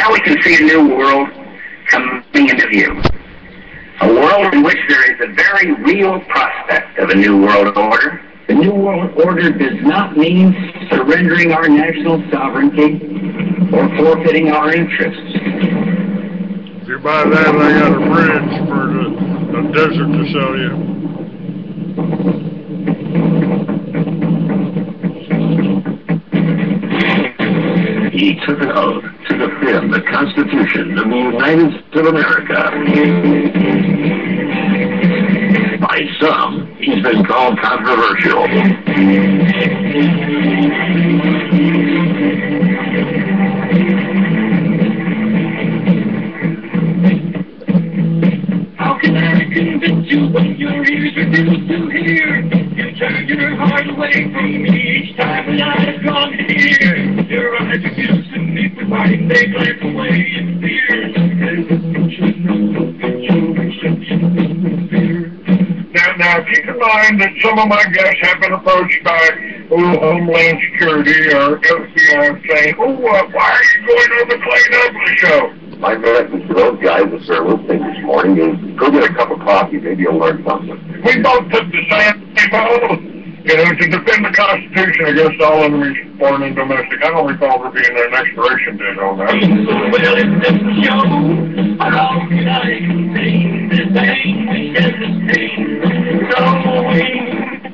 now we can see a new world coming into view. A world in which there is a very real prospect of a new world order. The new world order does not mean surrendering our national sovereignty or forfeiting our interests. If you buy that, I got a bridge for the desert to sell you. He took an oath to defend the Constitution of the United States of America. By some, he's been called controversial. How can I convince you when your ears refuse to hear? You turn your heart away from me each time that I've gone here. Your eyes refuse to meet with mine, they glance away in fear. Now, keep in mind that some of my guests have been approached by Homeland Security or FBI saying, why are you going on the Clay Douglas show? My message to those guys that are listening this morning is go get a cup of coffee, maybe you'll learn something. We both took the same oath, to defend the Constitution against all enemies, foreign and domestic. I don't recall there being an expiration date on that. Well, it's just a show. How can I contain this pain? Knowing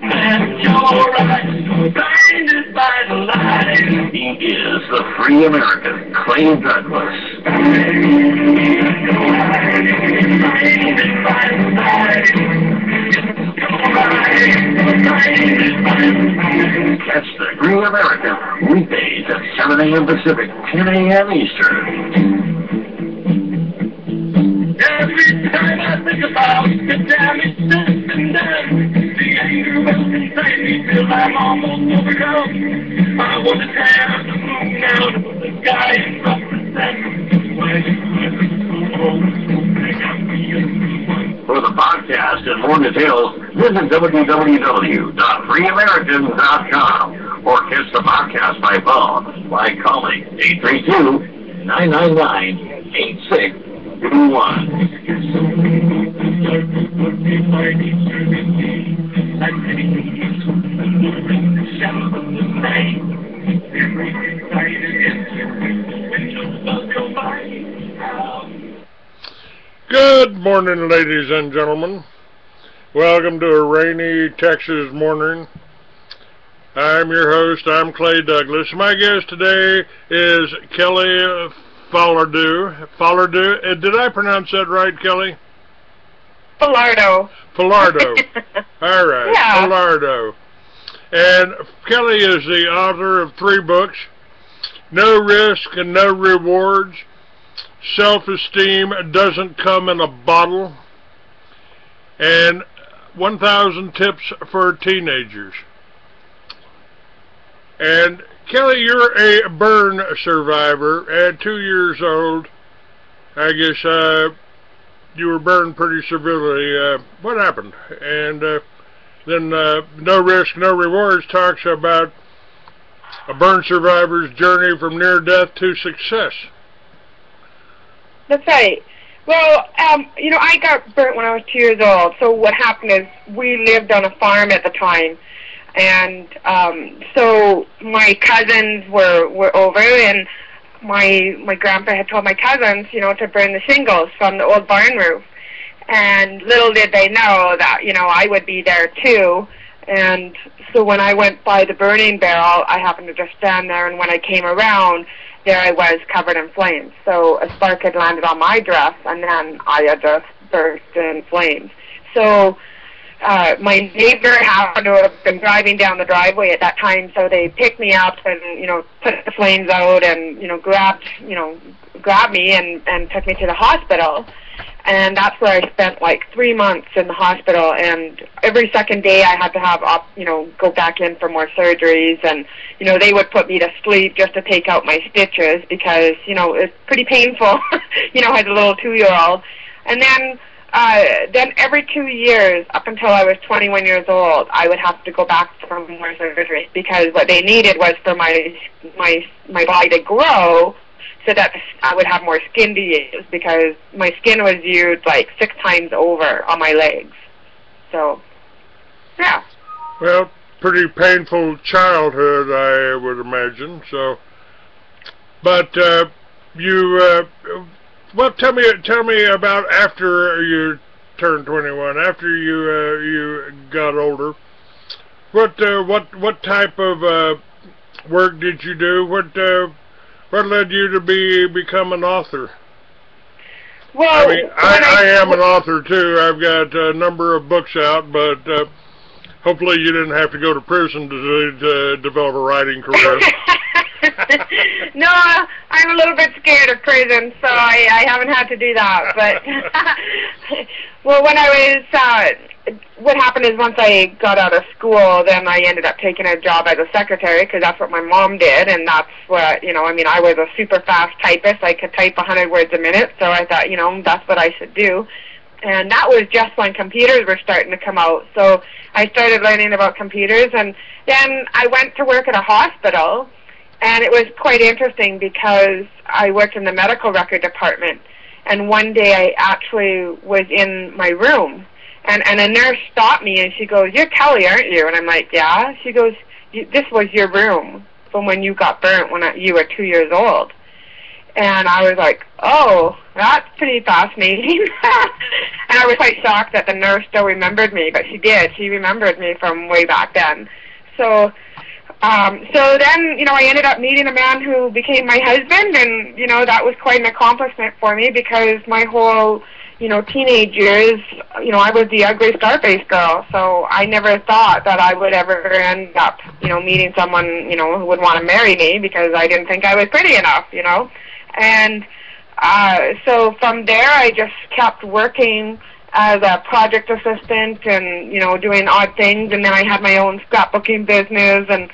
that your eyes are blinded by the light. He is the free American, Clay Douglas. Catch the Green American weekdays at 7 a.m. Pacific, 10 a.m. Eastern. Every time I think about the damage that's been done, the anger wells inside me till I'm almost overcome. I want to tear the moon out of the sky and drop the sun. For the podcast and more details, visit www.freeamericans.com or catch the podcast by phone by calling 832-999-8621. Good morning, ladies and gentlemen. Welcome to a rainy Texas morning. I'm your host. I'm Clay Douglas. My guest today is Kelly Falardeau. Falardeau. Did I pronounce that right, Kelly? Falardeau. Falardeau. All right. Yeah. Falardeau. And Kelly is the author of 3 books: No Risk and No Rewards, Self-Esteem Doesn't Come in a Bottle, and 1,000 Tips for Teenagers. And Kelly, you're a burn survivor. At 2 years old, I guess you were burned pretty severely. What happened? And then No Risk, No Rewards talks about a burn survivor's journey from near death to success. That's right. Well, I got burnt when I was 2 years old. So what happened is we lived on a farm at the time. And so my cousins were over, and my grandpa had told my cousins, to burn the shingles from the old barn roof. And little did they know that, I would be there too. And so when I went by the burning barrel, I happened to just stand there, and when I came around, there I was covered in flames. So a spark had landed on my dress, and then I had just burst in flames. So my neighbor happened to have been driving down the driveway at that time, so they picked me up and, put the flames out and, grabbed me and took me to the hospital. And that's where I spent like 3 months in the hospital, and every second day I had to have go back in for more surgeries, and they would put me to sleep just to take out my stitches because it's pretty painful, as a little 2-year-old. And then every 2 years, up until I was 21 years old, I would have to go back for more surgery because what they needed was for my body to grow so that I would have more skin to use, because my skin was used like 6 times over on my legs. So, yeah. Well, pretty painful childhood, I would imagine. So, but well, tell me about after you turned 21, after you got older. What type of work did you do? What led you to become an author? Well, I mean, I am an author too. I've got a number of books out, but hopefully you didn't have to go to prison to develop a writing career. No, I'm a little bit scared of prison, so I haven't had to do that. But well, when I was, what happened is once I got out of school, then I ended up taking a job as a secretary, because that's what my mom did, and that's what, you know, I mean, I was a super fast typist. I could type 100 words a minute, so I thought, you know, that's what I should do. And that was just when computers were starting to come out. So I started learning about computers, and then I went to work at a hospital. And it was quite interesting because I worked in the medical record department, and one day I actually was in my room, and a nurse stopped me, and she goes, "You're Kelly, aren't you?" And I'm like, "Yeah." She goes, "This was your room from when you got burnt when you were 2 years old." And I was like, "Oh, that's pretty fascinating." And I was quite shocked that the nurse still remembered me, but she did. She remembered me from way back then. So then, you know, I ended up meeting a man who became my husband, and, you know, that was quite an accomplishment for me, because my whole, you know, teenage years, you know, I was the ugly Scarface girl, so I never thought that I would ever end up, you know, meeting someone, you know, who would want to marry me, because I didn't think I was pretty enough, you know. And so from there, I just kept working as a project assistant and, you know, doing odd things, and then I had my own scrapbooking business, and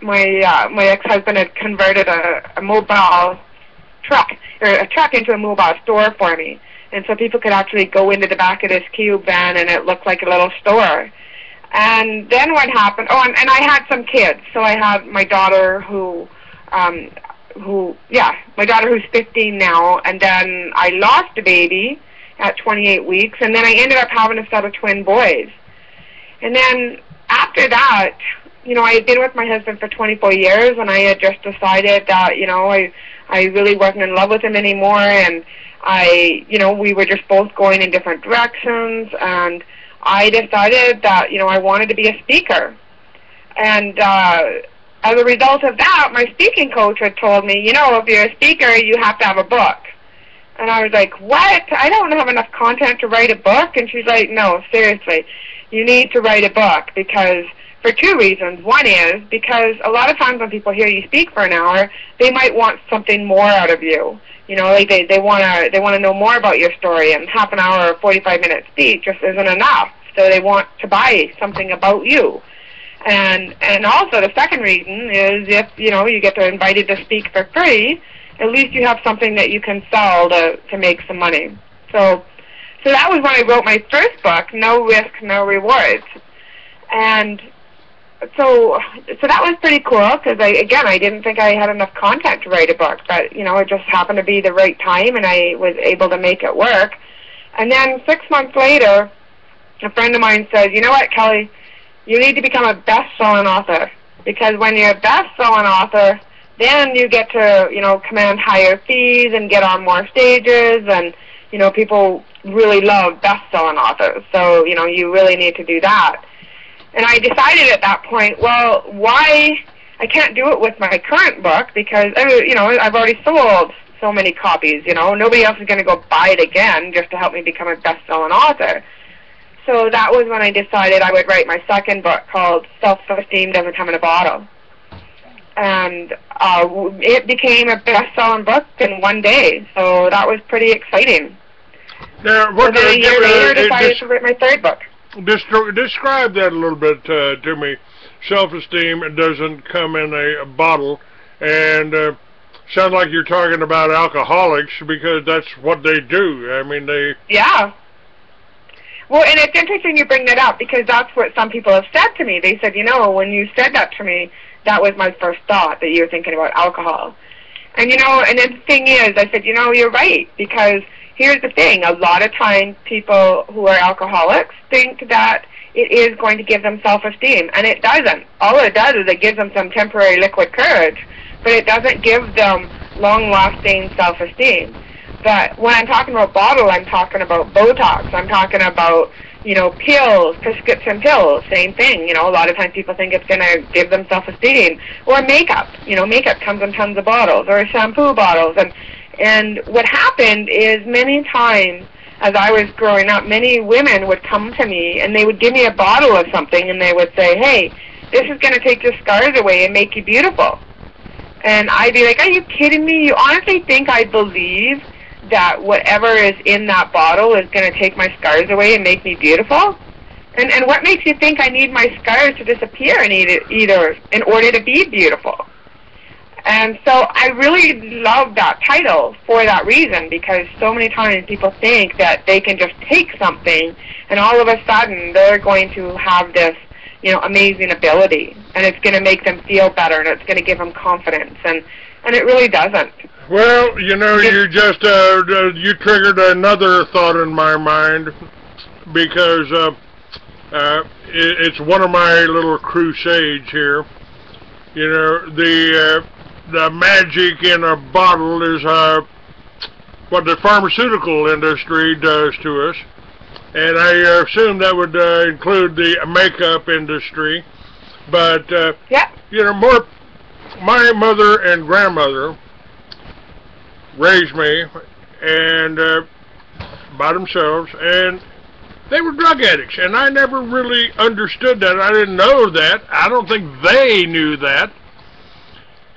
my ex-husband had converted a mobile truck, or a truck, into a mobile store for me, and so people could actually go into the back of this cube van, and it looked like a little store. And then what happened, oh, and I had some kids, so I had my daughter my daughter who's 15 now, and then I lost a baby at 28 weeks, and then I ended up having a set of twin boys. And then after that, you know, I had been with my husband for 24 years, and I had just decided that, you know, I really wasn't in love with him anymore, and you know, we were just both going in different directions, and I decided that, you know, I wanted to be a speaker. And as a result of that, my speaking coach had told me, you know, if you're a speaker, you have to have a book. And I was like, what? I don't have enough content to write a book? And she's like, no, seriously, you need to write a book, because for 2 reasons. One is because a lot of times when people hear you speak for an hour, they might want something more out of you. You know, like they want to know more about your story, and half an hour or 45-minute speech just isn't enough. So they want to buy something about you. And also the second reason is if, you know, you get invited to speak for free, at least you have something that you can sell to make some money. So that was when I wrote my first book, No Risk, No Rewards. And so that was pretty cool, because I didn't think I had enough content to write a book, but, you know, it just happened to be the right time, and I was able to make it work. And then 6 months later, a friend of mine said, you know what, Kelly, you need to become a best-selling author, because when you're a best-selling author, then you get to, you know, command higher fees and get on more stages, and, you know, people really love best-selling authors. So, you know, you really need to do that. And I decided at that point, well, why I can't do it with my current book, because, you know, I've already sold so many copies, you know. Nobody else is going to go buy it again just to help me become a best-selling author. So that was when I decided I would write my second book, called Self-Esteem Doesn't Come in a Bottle. And it became a best-selling book in one day, so that was pretty exciting. Now, so then a year later, I decided to write my third book. Describe that a little bit to me. Self-esteem doesn't come in a bottle, and sounds like you're talking about alcoholics, because that's what they do. I mean, they... Yeah. Well, and it's interesting you bring that up, because that's what some people have said to me. They said, you know, when you said that to me, that was my first thought, that you were thinking about alcohol. And, you know, and the thing is, I said, you know, you're right, because here's the thing. A lot of times people who are alcoholics think that it is going to give them self-esteem, and it doesn't. All it does is it gives them some temporary liquid courage, but it doesn't give them long-lasting self-esteem. But when I'm talking about bottle, I'm talking about Botox. I'm talking about, you know, pills, prescription pills, same thing. You know, a lot of times people think it's going to give them self-esteem. Or makeup. You know, makeup comes in tons of bottles, or shampoo bottles. And what happened is many times, as I was growing up, many women would come to me and they would give me a bottle of something and they would say, hey, this is going to take your scars away and make you beautiful. And I'd be like, are you kidding me? You honestly think I believe that whatever is in that bottle is going to take my scars away and make me beautiful? And what makes you think I need my scars to disappear either in order to be beautiful? And so I really love that title for that reason, because so many times people think that they can just take something and all of a sudden they're going to have this, you know, amazing ability, and it's going to make them feel better, and it's going to give them confidence, and it really doesn't. Well, you know, you just you triggered another thought in my mind, because it's one of my little crusades here. You know, the magic in a bottle is what the pharmaceutical industry does to us, and I assume that would include the makeup industry. But yeah, you know, my mother and grandmother raised me, and by themselves, and they were drug addicts, and I never really understood that. I didn't know that. I don't think they knew that.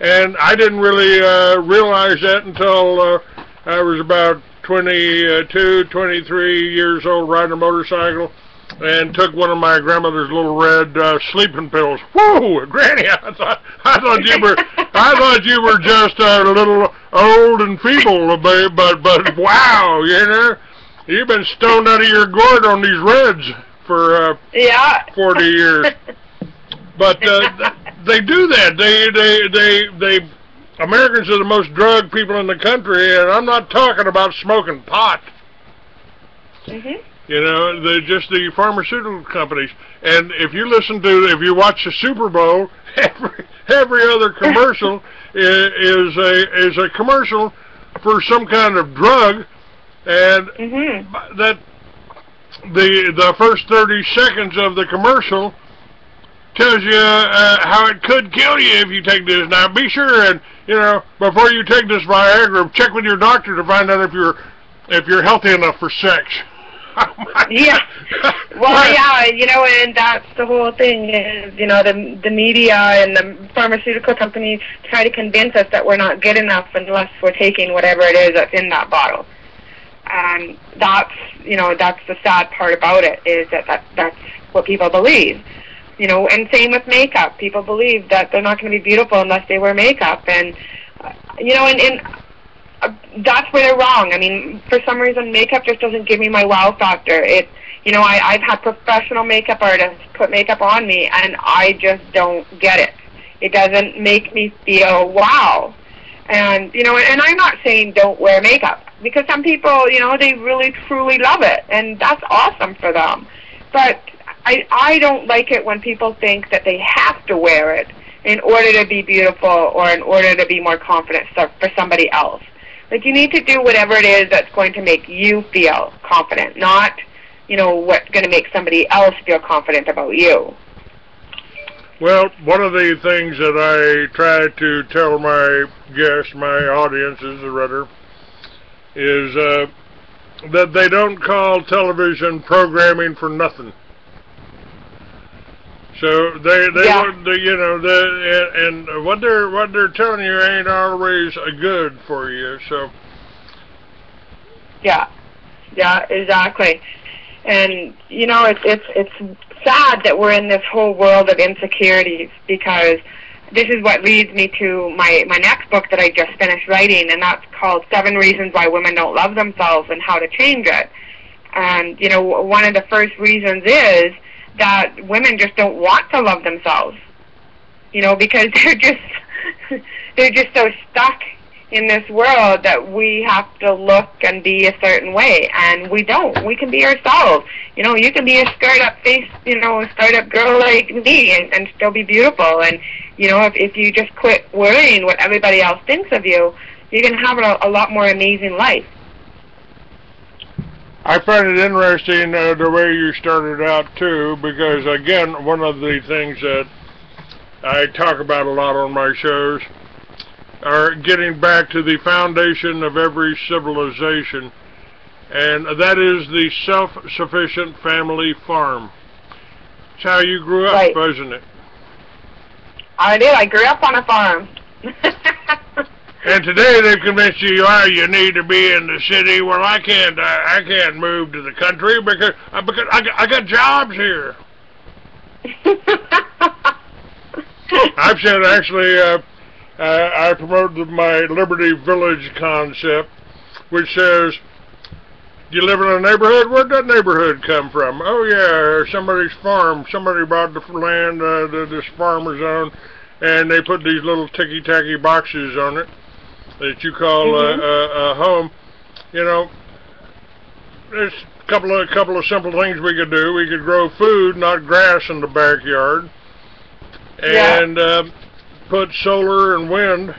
And I didn't really realize that until I was about 22, 23 years old, riding a motorcycle, and took one of my grandmother's little red sleeping pills. Whoa, Granny! I thought you were just a little old and feeble, but wow, you know, you've been stoned out of your gourd on these reds for 40 years. But they do that. They Americans are the most drugged people in the country, and I'm not talking about smoking pot. Mm-hmm. You know, the pharmaceutical companies. And if you watch the Super Bowl, every other commercial is a commercial for some kind of drug, and that the first 30 seconds of the commercial tells you how it could kill you if you take this. Now, be sure and, you know, before you take this Viagra, check with your doctor to find out if you're healthy enough for sex. Yeah. Well, yeah, you know, and that's the whole thing is, you know, the media and the pharmaceutical companies try to convince us that we're not good enough unless we're taking whatever it is that's in that bottle. And that's, you know, that's the sad part about it, is that's what people believe. You know, and same with makeup. People believe that they're not going to be beautiful unless they wear makeup. And, you know, and that's where they're wrong. I mean, for some reason, makeup just doesn't give me my wow factor. You know, I've had professional makeup artists put makeup on me, and I just don't get it. It doesn't make me feel wow. And, you know, and I'm not saying don't wear makeup, because some people, you know, they really, truly love it, and that's awesome for them. But I don't like it when people think that they have to wear it in order to be beautiful or in order to be more confident for somebody else. Like, you need to do whatever it is that's going to make you feel confident, not, you know, what's going to make somebody else feel confident about you. Well, one of the things that I try to tell my guests, my audiences, rather, is that they don't call television programming for nothing. So they you know, and what they're telling you ain't always good for you. So yeah, exactly. And you know, it's sad that we're in this whole world of insecurities, because this is what leads me to my next book that I just finished writing, and that's called 7 Reasons Why Women Don't Love Themselves and How to Change It. And you know, one of the first reasons is that women just don't want to love themselves, you know, because they're just so stuck in this world that we have to look and be a certain way, and we don't. We can be ourselves. You know, you can be a startup girl like me and still be beautiful. And, you know, if you just quit worrying what everybody else thinks of you, you can have a lot more amazing life. I find it interesting the way you started out, too, because, again, one of the things that I talk about a lot on my shows are getting back to the foundation of every civilization, and that is the self-sufficient family farm. It's how you grew up, right. Wasn't it? I did. I grew up on a farm. And today they've convinced you, you need to be in the city. Well, I can't move to the country because I got jobs here. I've said, actually, I promoted my Liberty Village concept, which says, you live in a neighborhood? Where'd that neighborhood come from? Oh, yeah, somebody's farm. Somebody bought the land, this farmer's own, and they put these little ticky-tacky boxes on it that you call a home. You know, there's a couple of simple things we could do. We could grow food, not grass, in the backyard, and put solar and wind.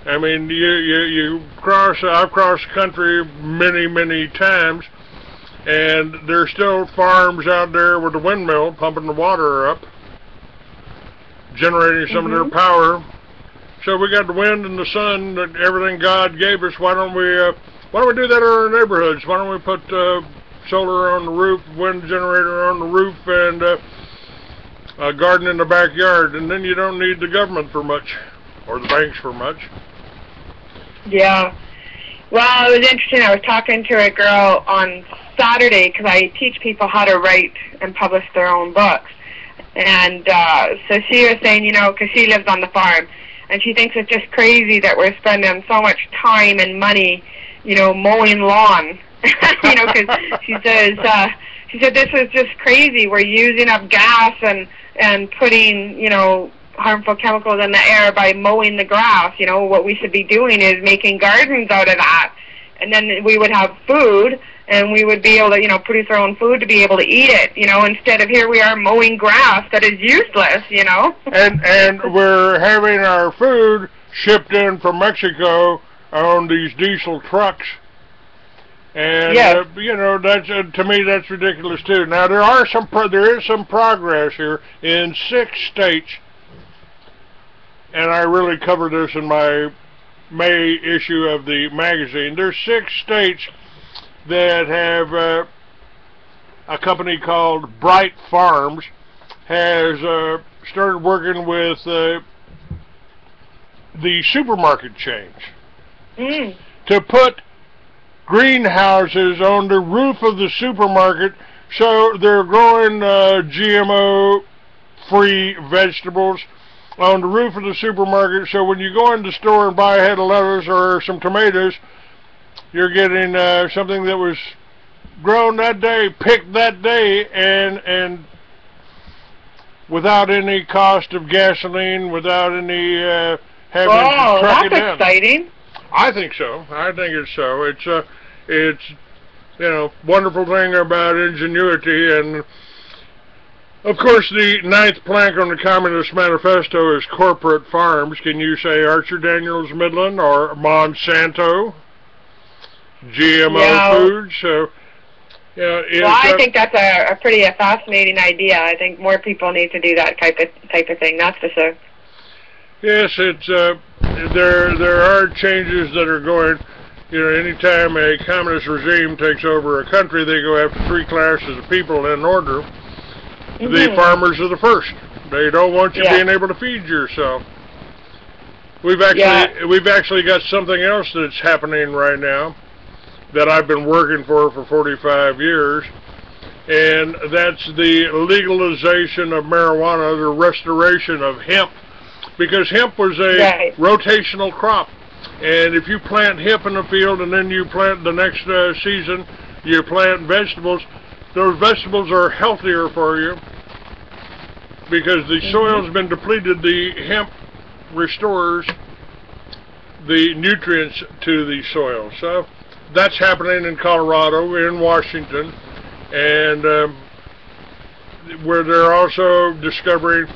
I mean, I've crossed the country many times, and there's still farms out there with a windmill pumping the water up, generating some of their power. So we got the wind and the sun, everything God gave us. Why don't we do that in our neighborhoods? Why don't we put solar on the roof, wind generator on the roof, and a garden in the backyard, and then you don't need the government for much, or the banks for much. Yeah. Well, it was interesting. I was talking to a girl on Saturday, because I teach people how to write and publish their own books. And so she was saying, you know, because she lives on the farm, and she thinks it's just crazy that we're spending so much time and money, you know, mowing lawn. You know, because she said this is just crazy. We're using up gas and putting, you know, harmful chemicals in the air by mowing the grass. You know, what we should be doing is making gardens out of that, and then we would have food, and we would be able to, you know, produce our own food to be able to eat it, you know, instead of here we are mowing grass that is useless, you know. And we're having our food shipped in from Mexico on these diesel trucks. And, you know, that's to me, that's ridiculous, too. Now, there is some progress here in 6 states, and I really covered this in my May issue of the magazine. There's 6 states that have a company called Bright Farms has started working with the supermarket chains to put greenhouses on the roof of the supermarket, so they're growing GMO-free vegetables on the roof of the supermarket, so when you go in the store and buy a head of lettuce or some tomatoes, you're getting something that was grown that day, picked that day, and without any cost of gasoline, without any having to truck it in. That's exciting. I think so. I think it's so. It's you know, wonderful thing about ingenuity, and of course the 9th plank on the Communist Manifesto is corporate farms. Can you say Archer Daniels Midland or Monsanto? GMO foods. So, yeah. Well, I think that's a pretty fascinating idea. I think more people need to do that type of thing. That's for sure. Yes, it's there are changes that are going. You know, anytime a communist regime takes over a country, they go after 3 classes of people in order. The farmers are the first. They don't want you being able to feed yourself. We've actually got something else that's happening right now that I've been working for 45 years, and that's the legalization of marijuana, the restoration of hemp, because hemp was a rotational crop. And if you plant hemp in the field and then you plant the next season, you plant vegetables, those vegetables are healthier for you because the soil's been depleted. The hemp restores the nutrients to the soil. So that's happening in Colorado, in Washington, and where they're also discovering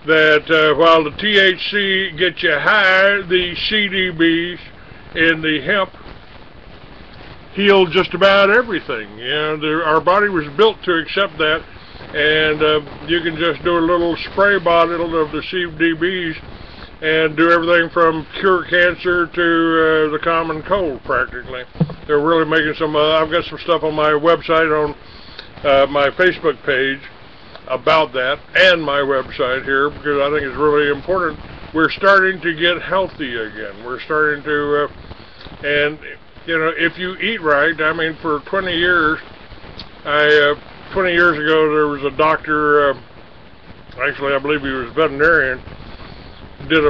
that while the THC gets you high, the CDBs in the hemp heal just about everything. You know, our body was built to accept that, and you can just do a little spray bottle of the CDBs and do everything from cure cancer to the common cold, practically. They're really making some, I've got some stuff on my website, on my Facebook page about that, and my website here, because I think it's really important. We're starting to get healthy again. We're starting to, and you know, if you eat right, I mean, for 20 years, 20 years ago, there was a doctor, actually I believe he was a veterinarian,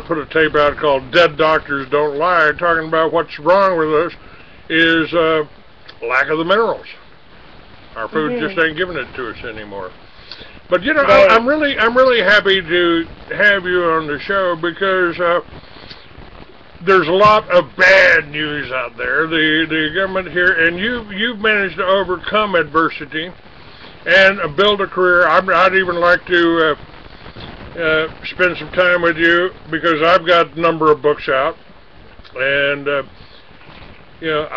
put a tape out called Dead Doctors Don't Lie, talking about what's wrong with us is lack of the minerals. Our food just ain't giving it to us anymore. But you know, Right. I'm really happy to have you on the show, because there's a lot of bad news out there. The government here, and you've managed to overcome adversity and build a career. I'd even like to spend some time with you, because I've got a number of books out, and you know,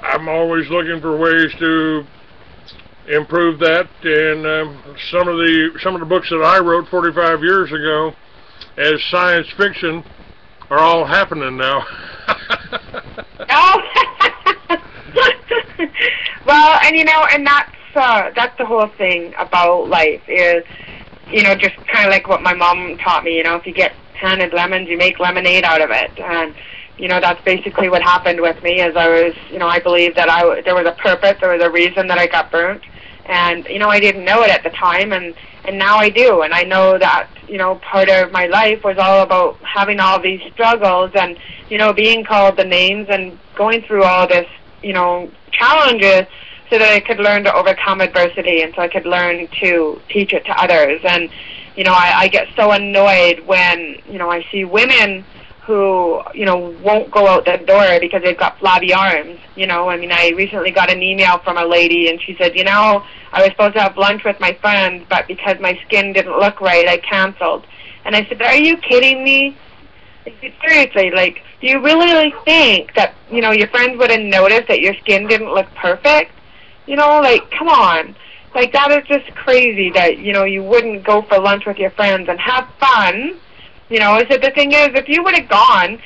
I'm always looking for ways to improve that. And some of the books that I wrote 45 years ago as science fiction are all happening now. Oh. Well, and you know, and that's the whole thing about life is, you know, just kind of like what my mom taught me, you know, if you get handed lemons, you make lemonade out of it. And, you know, that's basically what happened with me, as I was, you know, I believed that there was a purpose, there was a reason that I got burnt. And, you know, I didn't know it at the time, and now I do. And I know that, you know, part of my life was all about having all these struggles and, you know, being called the names and going through all this, you know, challenges, so that I could learn to overcome adversity, and so I could learn to teach it to others. And, you know, I get so annoyed when, you know, I see women who, you know, won't go out the door because they've got flabby arms. You know, I mean, I recently got an email from a lady, and she said, you know, I was supposed to have lunch with my friends, but because my skin didn't look right, I canceled. And I said, are you kidding me? Seriously, like, do you really think that, you know, your friends would have noticed that your skin didn't look perfect? You know, like, come on. Like, that is just crazy that, you know, you wouldn't go for lunch with your friends and have fun. You know, I said, the thing is, if you would have gone,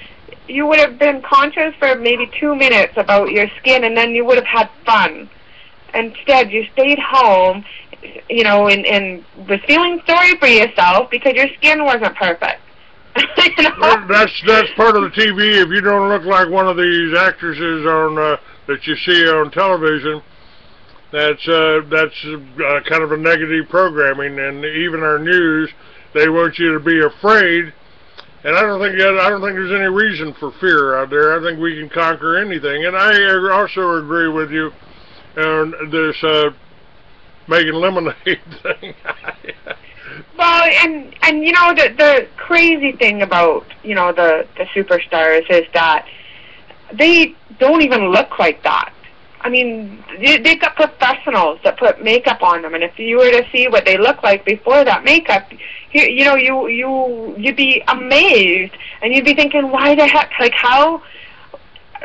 you would have been conscious for maybe 2 minutes about your skin, and then you would have had fun. Instead, you stayed home, you know, and was feeling sorry for yourself because your skin wasn't perfect. You know? Well, that's part of the TV. If you don't look like one of these actresses on that you see on television, that's kind of a negative programming. And even our news, they want you to be afraid. And I don't think there's any reason for fear out there. I think we can conquer anything. And I also agree with you on this making lemonade thing. Well, and you know, the crazy thing about, you know, the superstars is that they don't even look like that. I mean, they've got professionals that put makeup on them, and if you were to see what they look like before that makeup, you know, you'd be amazed, and you'd be thinking, why the heck, like, how?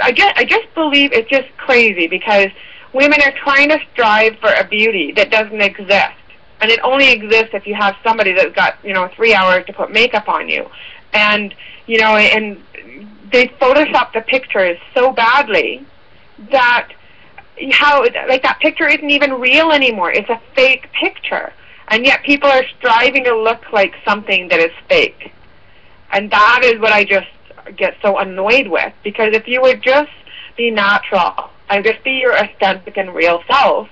I just believe it's just crazy, because women are trying to strive for a beauty that doesn't exist. And it only exists if you have somebody that's got, you know, 3 hours to put makeup on you. And, you know, and they Photoshop the pictures so badly that like, that picture isn't even real anymore. It's a fake picture. And yet people are striving to look like something that is fake. And that is what I just get so annoyed with. Because if you would just be natural and just be your authentic and real self,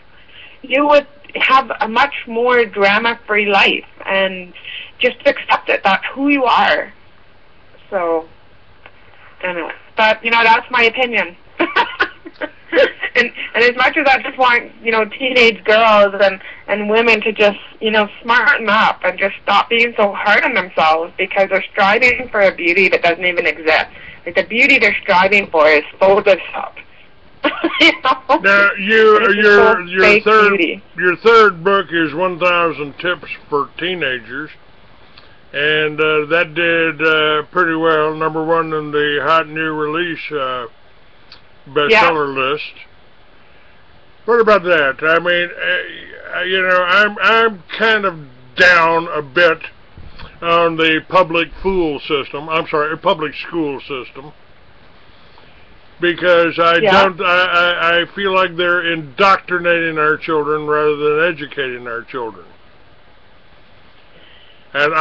you would have a much more drama-free life, and just accept it. That's who you are. So, anyway, but, you know, that's my opinion. and as much as I just want, you know, teenage girls and women to just, you know, smarten up and just stop being so hard on themselves, because they're striving for a beauty that doesn't even exist. Like, the beauty they're striving for is Photoshop. You know? Now, your third book is 1,000 Tips for Teenagers, and that did pretty well, #1 in the hot new release bestseller list. What about that? I mean, you know, I'm kind of down a bit on the public school system, because I feel like they're indoctrinating our children rather than educating our children. And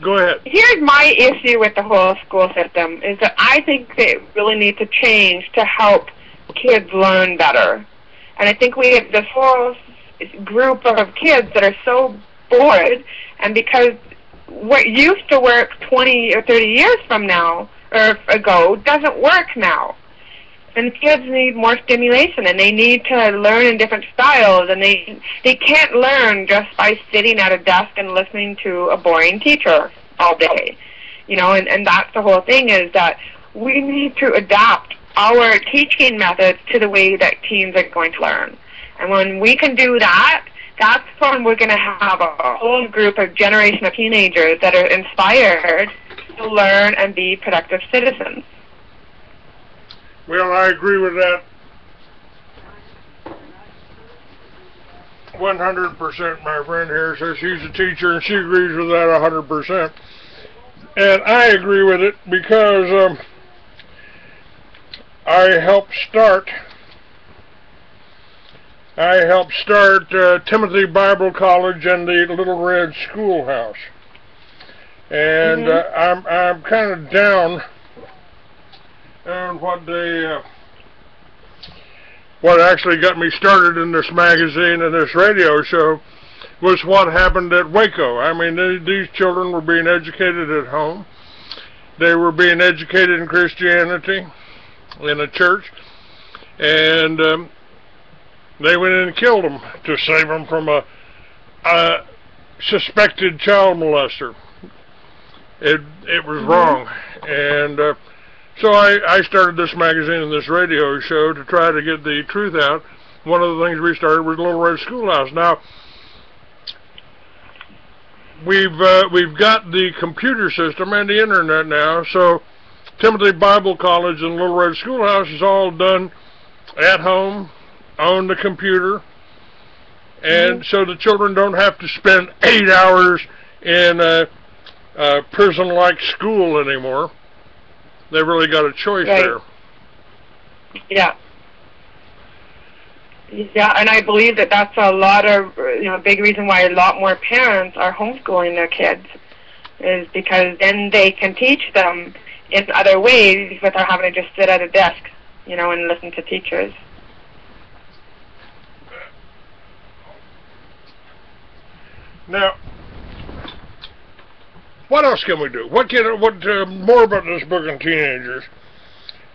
go ahead. Here's my issue with the whole school system, is that I think they really need to change to help kids learn better. And I think we have this whole group of kids that are so bored, and because what used to work 20 or 30 years from now or ago doesn't work now. And kids need more stimulation, and they need to learn in different styles, and they can't learn just by sitting at a desk and listening to a boring teacher all day. You know, and that's the whole thing, is that we need to adapt our teaching methods to the way that teens are going to learn. And when we can do that, that's when we're going to have a whole group of generation of teenagers that are inspired to learn and be productive citizens. Well, I agree with that 100%. My friend here says she's a teacher, and she agrees with that 100%. And I agree with it because I helped start Timothy Bible College and the Little Red Schoolhouse, and I'm kind of down on what actually got me started in this magazine and this radio show was what happened at Waco. I mean, these children were being educated at home. They were being educated in Christianity in a church, and they went in and killed them to save them from a suspected child molester. It was wrong, and so I started this magazine and this radio show to try to get the truth out. One of the things we started was Little Red Schoolhouse. Now, we've got the computer system and the internet now, so Timothy Bible College and Little Red Schoolhouse is all done at home on the computer, and so the children don't have to spend 8 hours in a prison-like school anymore. They've really got a choice there. Yeah. Yeah, and I believe that that's a lot of, big reason why a lot more parents are homeschooling their kids, is because then they can teach them in other ways without having to just sit at a desk, and listen to teachers. Now, what else can we do? What more about this book on teenagers?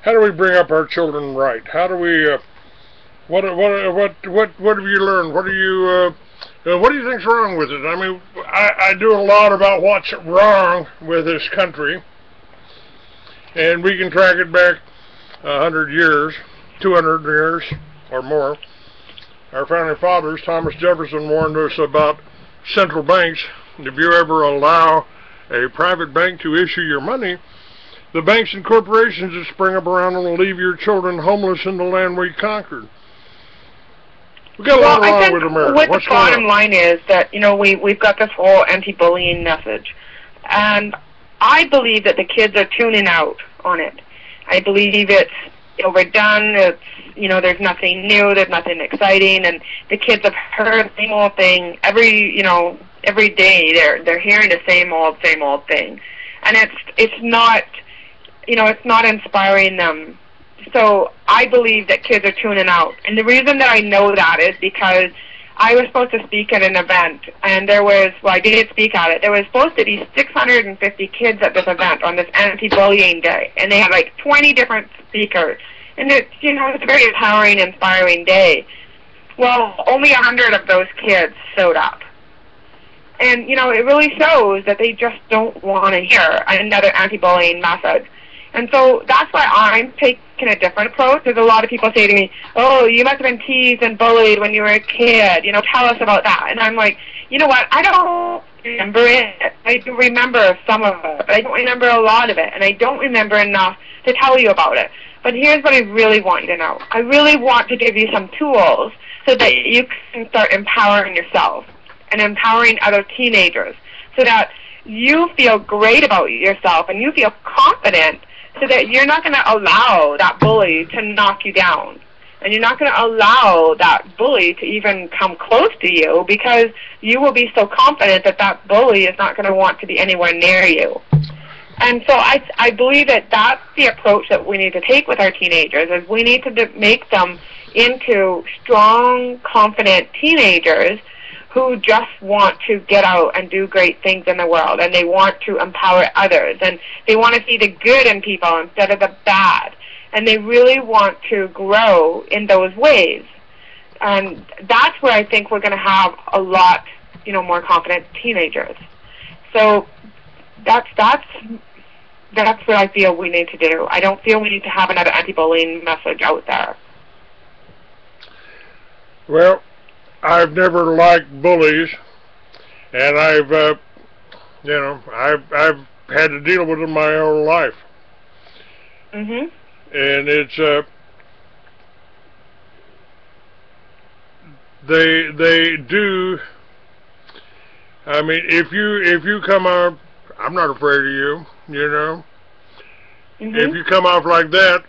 How do we bring up our children right? How do we? What have you learned? What do you think's wrong with it? I mean, I do a lot about what's wrong with this country, and we can track it back 100 years, 200 years, or more. Our founding fathers, Thomas Jefferson, warned us about central banks. If you ever allow a private bank to issue your money, the banks and corporations that spring up around will leave your children homeless in the land we conquered. We've got a lot wrong with America. What the bottom line is that, we've got this whole anti-bullying message. And I believe that the kids are tuning out on it. I believe it's overdone, it's, there's nothing new, there's nothing exciting, and the kids have heard the same old thing every day. They're hearing the same old thing. And it's not, it's not inspiring them. So I believe that kids are tuning out. And the reason that I know that is because I was supposed to speak at an event, and I did speak at it. There was supposed to be 650 kids at this event on this anti-bullying day, and they had like 20 different speakers. And it's, it's a very empowering, inspiring day. Well, only 100 of those kids showed up. And, you know, it really shows that they just don't want to hear another anti-bullying message. And so that's why I'm taking a different approach. There's a lot of people say to me, oh, you must have been teased and bullied when you were a kid. You know, tell us about that. And I'm like, you know what, I don't remember it. I do remember some of it, but I don't remember a lot of it. And I don't remember enough to tell you about it. But here's what I really want you to know. I really want to give you some tools so that you can start empowering yourself and empowering other teenagers so that you feel great about yourself and you feel confident so that you're not going to allow that bully to knock you down. And you're not going to allow that bully to even come close to you because you will be so confident that that bully is not going to want to be anywhere near you. And so I believe that that's the approach that we need to take with our teenagers, is we need to make them into strong, confident teenagers who just want to get out and do great things in the world, and they want to empower others, and they want to see the good in people instead of the bad, and they really want to grow in those ways. And that's where I think we're going to have a lot, you know, more confident teenagers. So that's what I feel we need to do. I don't feel we need to have another anti-bullying message out there. Well, I've never liked bullies, and I've had to deal with them my own life. Mhm. And it's they do. I mean, if you come out, I'm not afraid of you. You know, if you come off like that,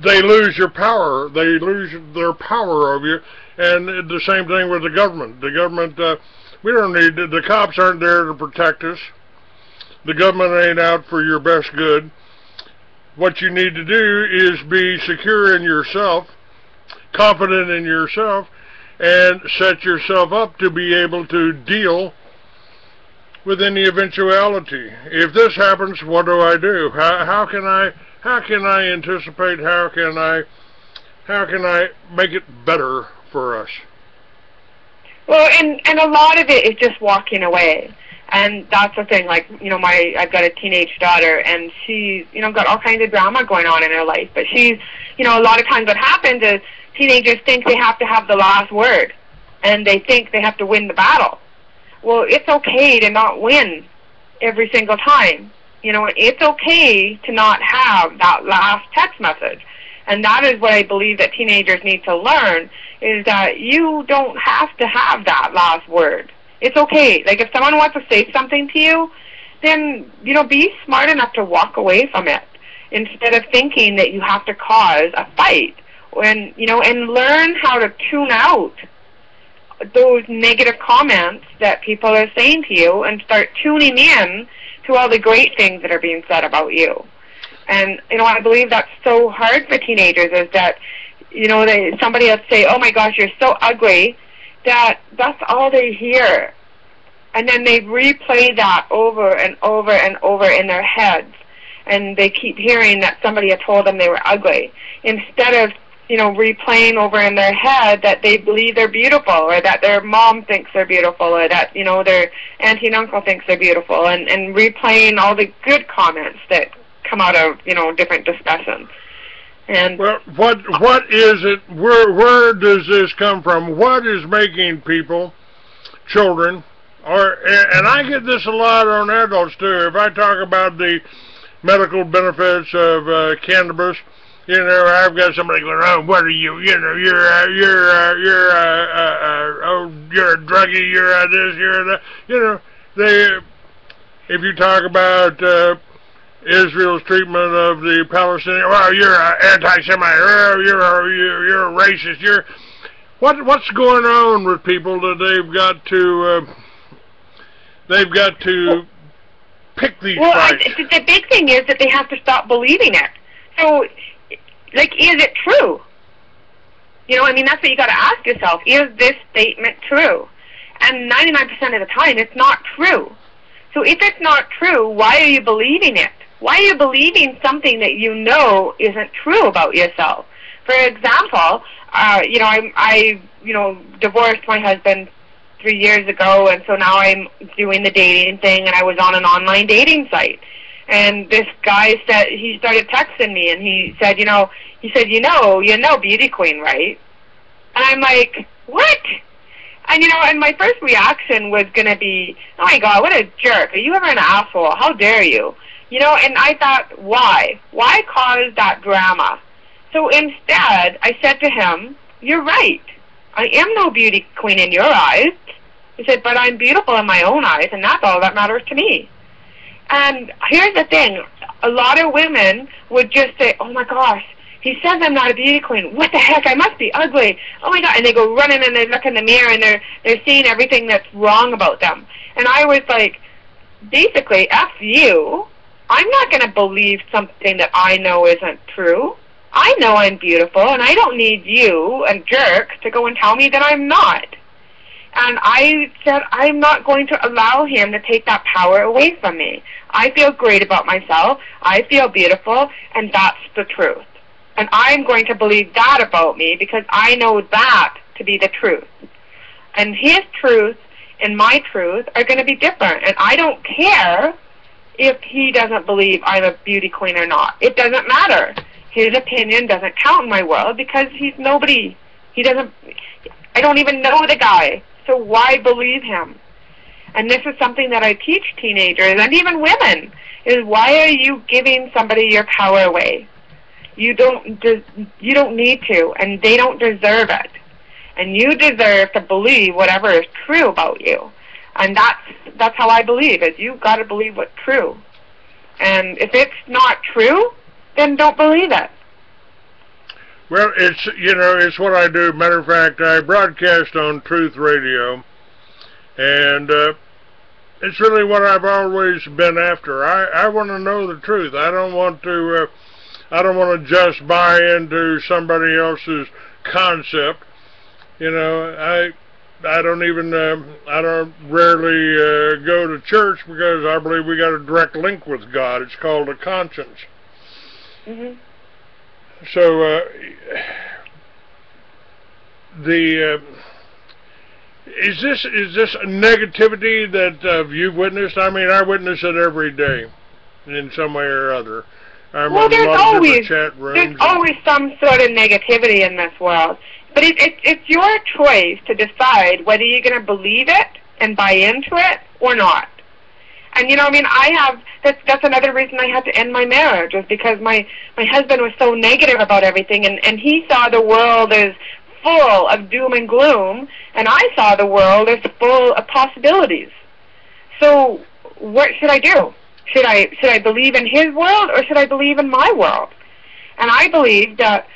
they lose your power. They lose their power over you. And the same thing with the government. The government, we don't need, the cops aren't there to protect us. The government ain't out for your best good. What you need to do is be secure in yourself, confident in yourself, and set yourself up to be able to deal with any eventuality. If this happens, what do I do? How can I anticipate? How can I make it better for us? Well, and a lot of it is just walking away. And that's the thing, like, you know, I've got a teenage daughter, and she's, you know, got all kinds of drama going on in her life. But she's, you know, a lot of times what happens is teenagers think they have to have the last word, and they think they have to win the battle. Well, it's okay to not win every single time. You know, it's okay to not have that last text message. And that is what I believe that teenagers need to learn, is that you don't have to have that last word. It's okay. Like, if someone wants to say something to you, then, you know, be smart enough to walk away from it instead of thinking that you have to cause a fight. When, you know, and learn how to tune out those negative comments that people are saying to you and start tuning in to all the great things that are being said about you. And, you know, I believe that's so hard for teenagers, is that, you know, somebody will say, oh my gosh, you're so ugly, that's all they hear. And then they replay that over and over and over in their heads. And they keep hearing that somebody had told them they were ugly, instead of, you know, replaying over in their head that they believe they're beautiful, or that their mom thinks they're beautiful, or that, you know, their auntie and uncle thinks they're beautiful, and replaying all the good comments that come out of, you know, different discussions. And well, what is it? Where does this come from? What is making people, children, and I get this a lot on adults too. If I talk about the medical benefits of cannabis, you know, I've got somebody going, oh, what are you? You know, you're a druggie, you're a this, you're a that. You know, if you talk about Israel's treatment of the Palestinians, well, you're an anti-Semite, oh, you're a racist, what's going on with people that they've got to pick these fights? The big thing is that they have to stop believing it. So, like, is it true? You know, I mean, that's what you got to ask yourself. Is this statement true? And 99% of the time, it's not true. So if it's not true, why are you believing it? Why are you believing something that you know isn't true about yourself? for example, I divorced my husband 3 years ago, and so now I'm doing the dating thing, and I was on an online dating site. And this guy said, he started texting me, and he said, you know, Beauty Queen, right? And I'm like, what? And, and my first reaction was going to be, oh, my God, what a jerk. Are you ever an asshole? How dare you? And I thought, why? Why cause that drama? So instead, I said to him, you're right. I am no beauty queen in your eyes. He said, but I'm beautiful in my own eyes, and that's all that matters to me. And here's the thing. A lot of women would just say, oh, my gosh, he says I'm not a beauty queen. What the heck? I must be ugly. Oh, my God. And they go running and they look in the mirror and they're seeing everything that's wrong about them. And I was like, basically, F you. I'm not going to believe something that I know isn't true. I know I'm beautiful, and I don't need you, a jerk, to go and tell me that I'm not. And I said I'm not going to allow him to take that power away from me. I feel great about myself. I feel beautiful, and that's the truth. And I'm going to believe that about me because I know that to be the truth. And his truth and my truth are going to be different. And I don't care if he doesn't believe I'm a beauty queen or not. It doesn't matter. His opinion doesn't count in my world because he's nobody. I don't even know the guy. So why believe him? And this is something that I teach teenagers and even women, is why are you giving somebody your power away? You don't need to, and they don't deserve it. And you deserve to believe whatever is true about you. And that's how I believe, is you've got to believe what's true. And if it's not true, then don't believe it. Well, it's what I do. Matter of fact, I broadcast on Truth Radio, and it's really what I've always been after. I want to know the truth. I don't want to just buy into somebody else's concept. I don't rarely go to church because I believe we got a direct link with God. It's called a conscience. Mm-hmm. So is this negativity that you've witnessed? I mean, I witness it every day in some way or other. I'm in a lot of different chat rooms. There's always some sort of negativity in this world. But it's your choice to decide whether you're going to believe it and buy into it or not. And that's another reason I had to end my marriage, was because my husband was so negative about everything, and he saw the world as full of doom and gloom, and I saw the world as full of possibilities. So what should I do? Should I believe in his world, or should I believe in my world? And I believed that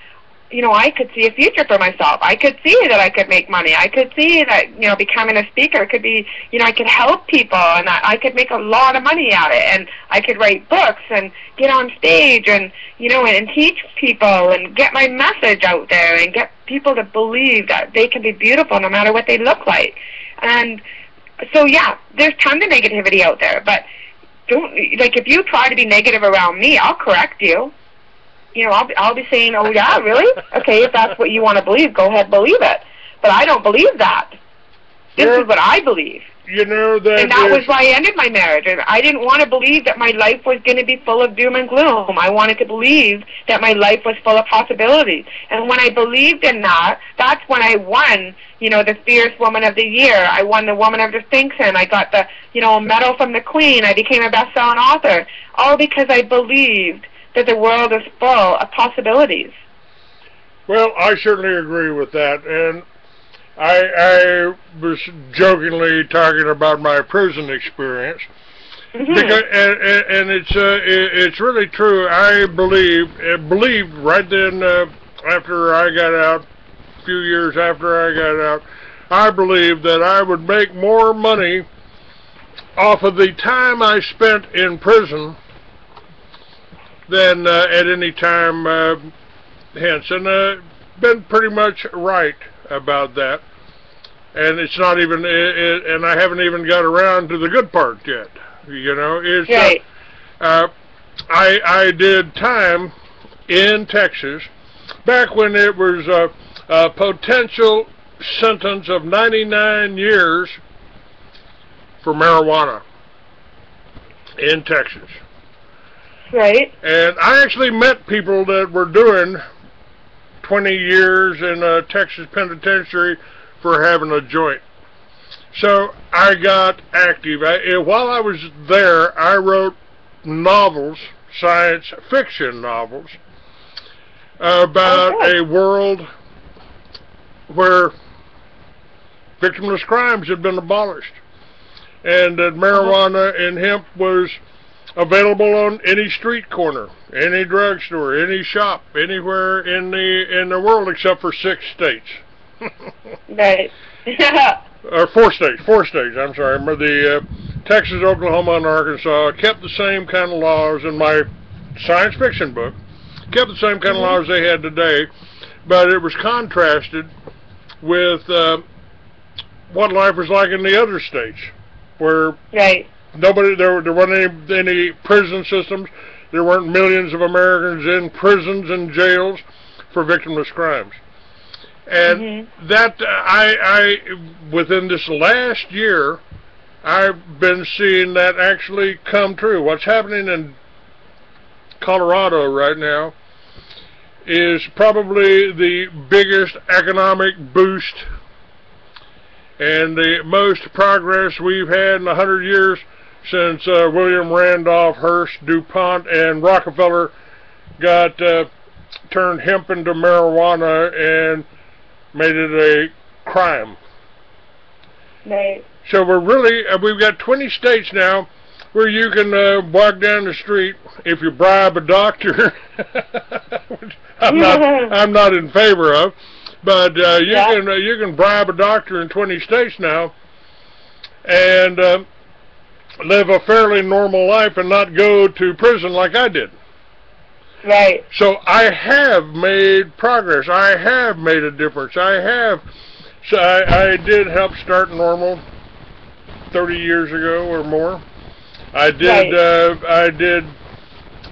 I could see a future for myself. I could see that I could make money. I could see that, becoming a speaker could be, I could help people, and I could make a lot of money at it, and I could write books and get on stage and, and teach people and get my message out there and get people to believe that they can be beautiful no matter what they look like. And so, yeah, there's tons of negativity out there, but if you try to be negative around me, I'll correct you. I'll be saying, oh, yeah, really? Okay, if that's what you want to believe, go ahead, believe it. But I don't believe that. This is what I believe. And that was why I ended my marriage. I didn't want to believe that my life was going to be full of doom and gloom. I wanted to believe that my life was full of possibilities. And when I believed in that, that's when I won, the Fierce Woman of the Year. I won the Woman of Distinction. I got the, medal from the Queen. I became a best-selling author. All because I believed that the world is full of possibilities. Well, I certainly agree with that, and I was jokingly talking about my prison experience, because, and it's really true. I believed right then, after I got out, a few years after I got out, I believed that I would make more money off of the time I spent in prison than at any time hence, and been pretty much right about that. And it's not even, and I haven't even got around to the good part yet. It's right. I did time in Texas back when it was a potential sentence of 99 years for marijuana in Texas. Right. And I actually met people that were doing 20 years in a Texas penitentiary for having a joint. So I got active. While I was there, I wrote novels, science fiction novels, about a world where victimless crimes had been abolished, and that marijuana and hemp was available on any street corner, any drugstore, any shop, anywhere in the world except for 6 states. Right. Or 4 states. 4 states. I'm sorry. The Texas, Oklahoma, and Arkansas kept the same kind of laws in my science fiction book. Kept the same kind of laws they had today, but it was contrasted with what life was like in the other states, where there weren't any prison systems. There weren't millions of Americans in prisons and jails for victimless crimes. And that I within this last year, I've been seeing that actually come true. What's happening in Colorado right now is probably the biggest economic boost and the most progress we've had in 100 years since William Randolph Hearst, DuPont, and Rockefeller got turned hemp into marijuana and made it a crime. Right. So we've got 20 states now where you can walk down the street if you bribe a doctor, which I'm not in favor of, but you can bribe a doctor in 20 states now and live a fairly normal life and not go to prison like I did. Right. So I have made progress. I have made a difference. I did help start Normal 30 years ago or more. I did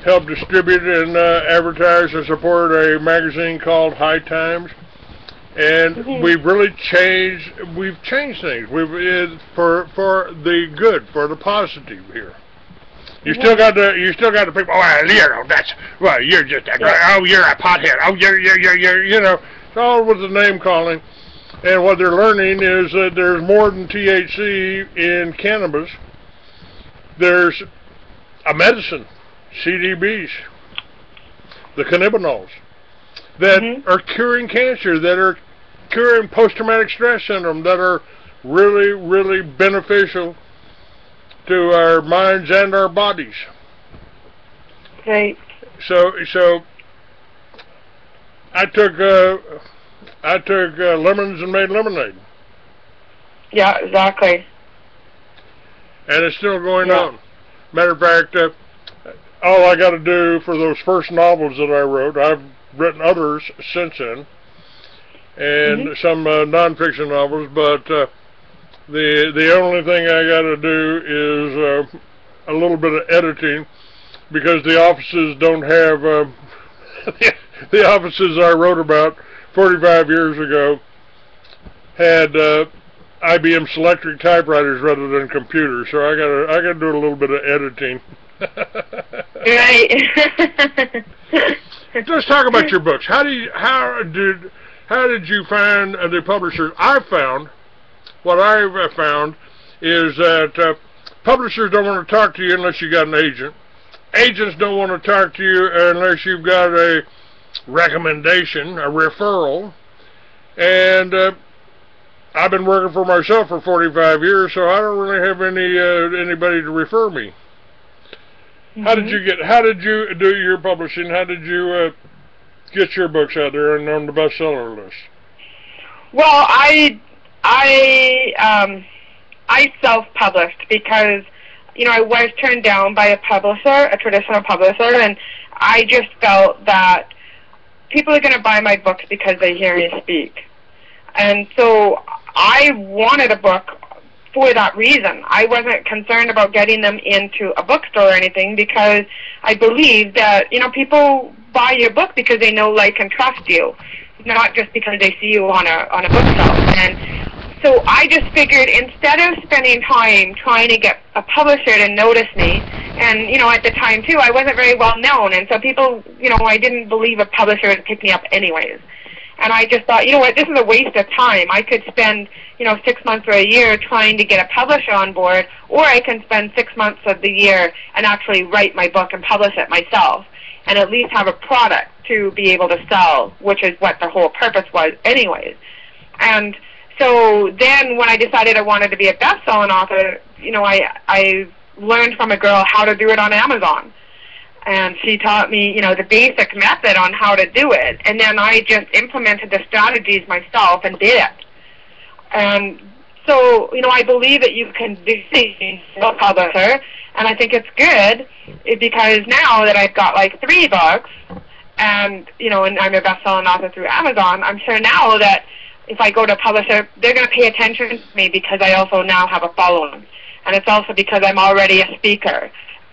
help distribute and advertise and support a magazine called High Times, and we've really changed. We've changed things. For the good, for the positive here. You still got the people. Oh, you're just you're a pothead. Oh, you're you know, it's all with the name calling. And what they're learning is that there's more than THC in cannabis. There's a medicine, CDBs, the cannabinoids, that are curing cancer, that are curing post-traumatic stress syndrome, that are really, really beneficial to our minds and our bodies. Right. So I took lemons and made lemonade. Yeah, exactly. And it's still going on. Matter of fact, all I got to do for those first novels that I wrote, I've written others since then, and some nonfiction novels, but the only thing I got to do is a little bit of editing, because the offices don't have the offices I wrote about 45 years ago had IBM Selectric typewriters rather than computers, so I gotta do a little bit of editing. Right. Let's talk about your books. How did you find the publishers? What I've found is that publishers don't want to talk to you unless you got an agent. Agents don't want to talk to you unless you've got a recommendation, a referral. And I've been working for myself for 45 years, so I don't really have anybody to refer me. How did you do your publishing? How did you get your books out there and on the bestseller list? Well, I self-published because, you know, I was turned down by a publisher, a traditional publisher, and I just felt that people are going to buy my books because they hear me speak. And so I wanted a book for that reason. I wasn't concerned about getting them into a bookstore or anything, because I believe that, you know, people buy your book because they know, like, and trust you, not just because they see you on a bookshelf. And so I just figured, instead of spending time trying to get a publisher to notice me, and, you know, at the time, too, I wasn't very well known, and so people, you know, I didn't believe a publisher would pick me up anyways. And I just thought, you know what, this is a waste of time. I could spend, you know, 6 months or a year trying to get a publisher on board, or I can spend 6 months of the year and actually write my book and publish it myself, and at least have a product to be able to sell, which is what the whole purpose was anyways. And so then when I decided I wanted to be a best-selling author, you know, I learned from a girl how to do it on Amazon. And she taught me, you know, the basic method on how to do it. And then I just implemented the strategies myself and did it. And so, you know, I believe that you can do things as a publisher, and I think it's good because now that I've got like 3 books, and, you know, and I'm a best-selling author through Amazon, I'm sure now that if I go to a publisher, they're going to pay attention to me because I also now have a following. And it's also because I'm already a speaker.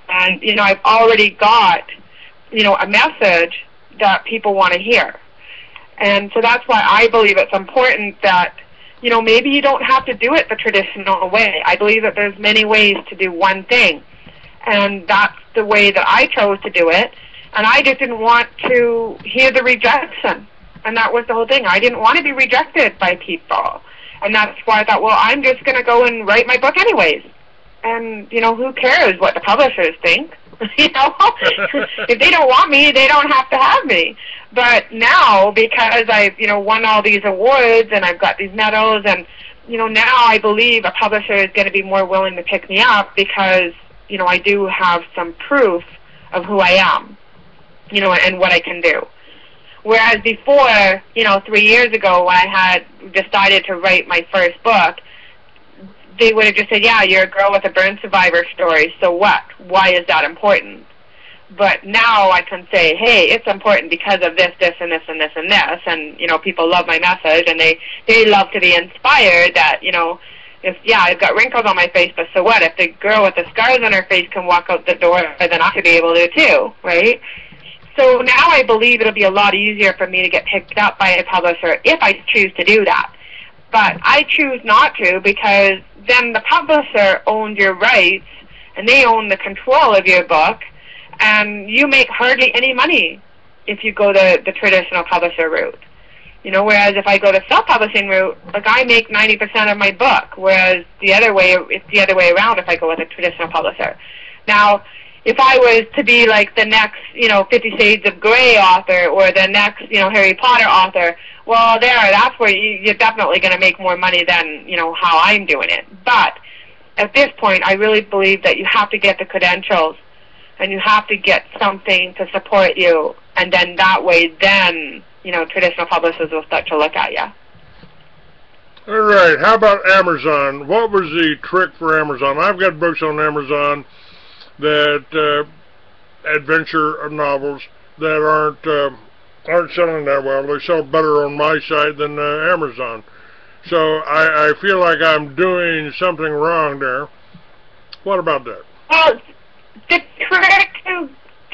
And, you know, I've already got, you know, a message that people want to hear. And so that's why I believe it's important that, you know, maybe you don't have to do it the traditional way. I believe that there's many ways to do one thing. And that's the way that I chose to do it. And I just didn't want to hear the rejection. And that was the whole thing. I didn't want to be rejected by people. And that's why I thought, well, I'm just going to go and write my book anyways. And, you know, who cares what the publishers think? You know, if they don't want me, they don't have to have me. But now, because I've, you know, won all these awards and I've got these medals, and, you know, now I believe a publisher is going to be more willing to pick me up because, you know, I do have some proof of who I am, you know, and what I can do. Whereas before, you know, 3 years ago when I had decided to write my first book, they would have just said, yeah, you're a girl with a burn survivor story, so what? Why is that important? But now I can say, hey, it's important because of this, this, and this, and this, and this, and, you know, people love my message, and they love to be inspired that, you know, if, yeah, I've got wrinkles on my face, but so what? If the girl with the scars on her face can walk out the door, then I should be able to too, right? So now I believe it'll be a lot easier for me to get picked up by a publisher if I choose to do that. But I choose not to because then the publisher owns your rights and they own the control of your book, and you make hardly any money if you go the traditional publisher route. You know, whereas if I go the self-publishing route, like I make 90% of my book, whereas it's the other way around if I go with a traditional publisher. Now, if I was to be like the next, you know, 50 Shades of Grey author or the next, you know, Harry Potter author, well, that's where you're definitely going to make more money than, you know, how I'm doing it. But at this point, I really believe that you have to get the credentials and you have to get something to support you, and then that way, then, you know, traditional publishers will start to look at you. All right, how about Amazon? What was the trick for Amazon? I've got books on Amazon that adventure novels that aren't selling that well. They sell better on my site than Amazon. So I feel like I'm doing something wrong there. What about that? Well, the trick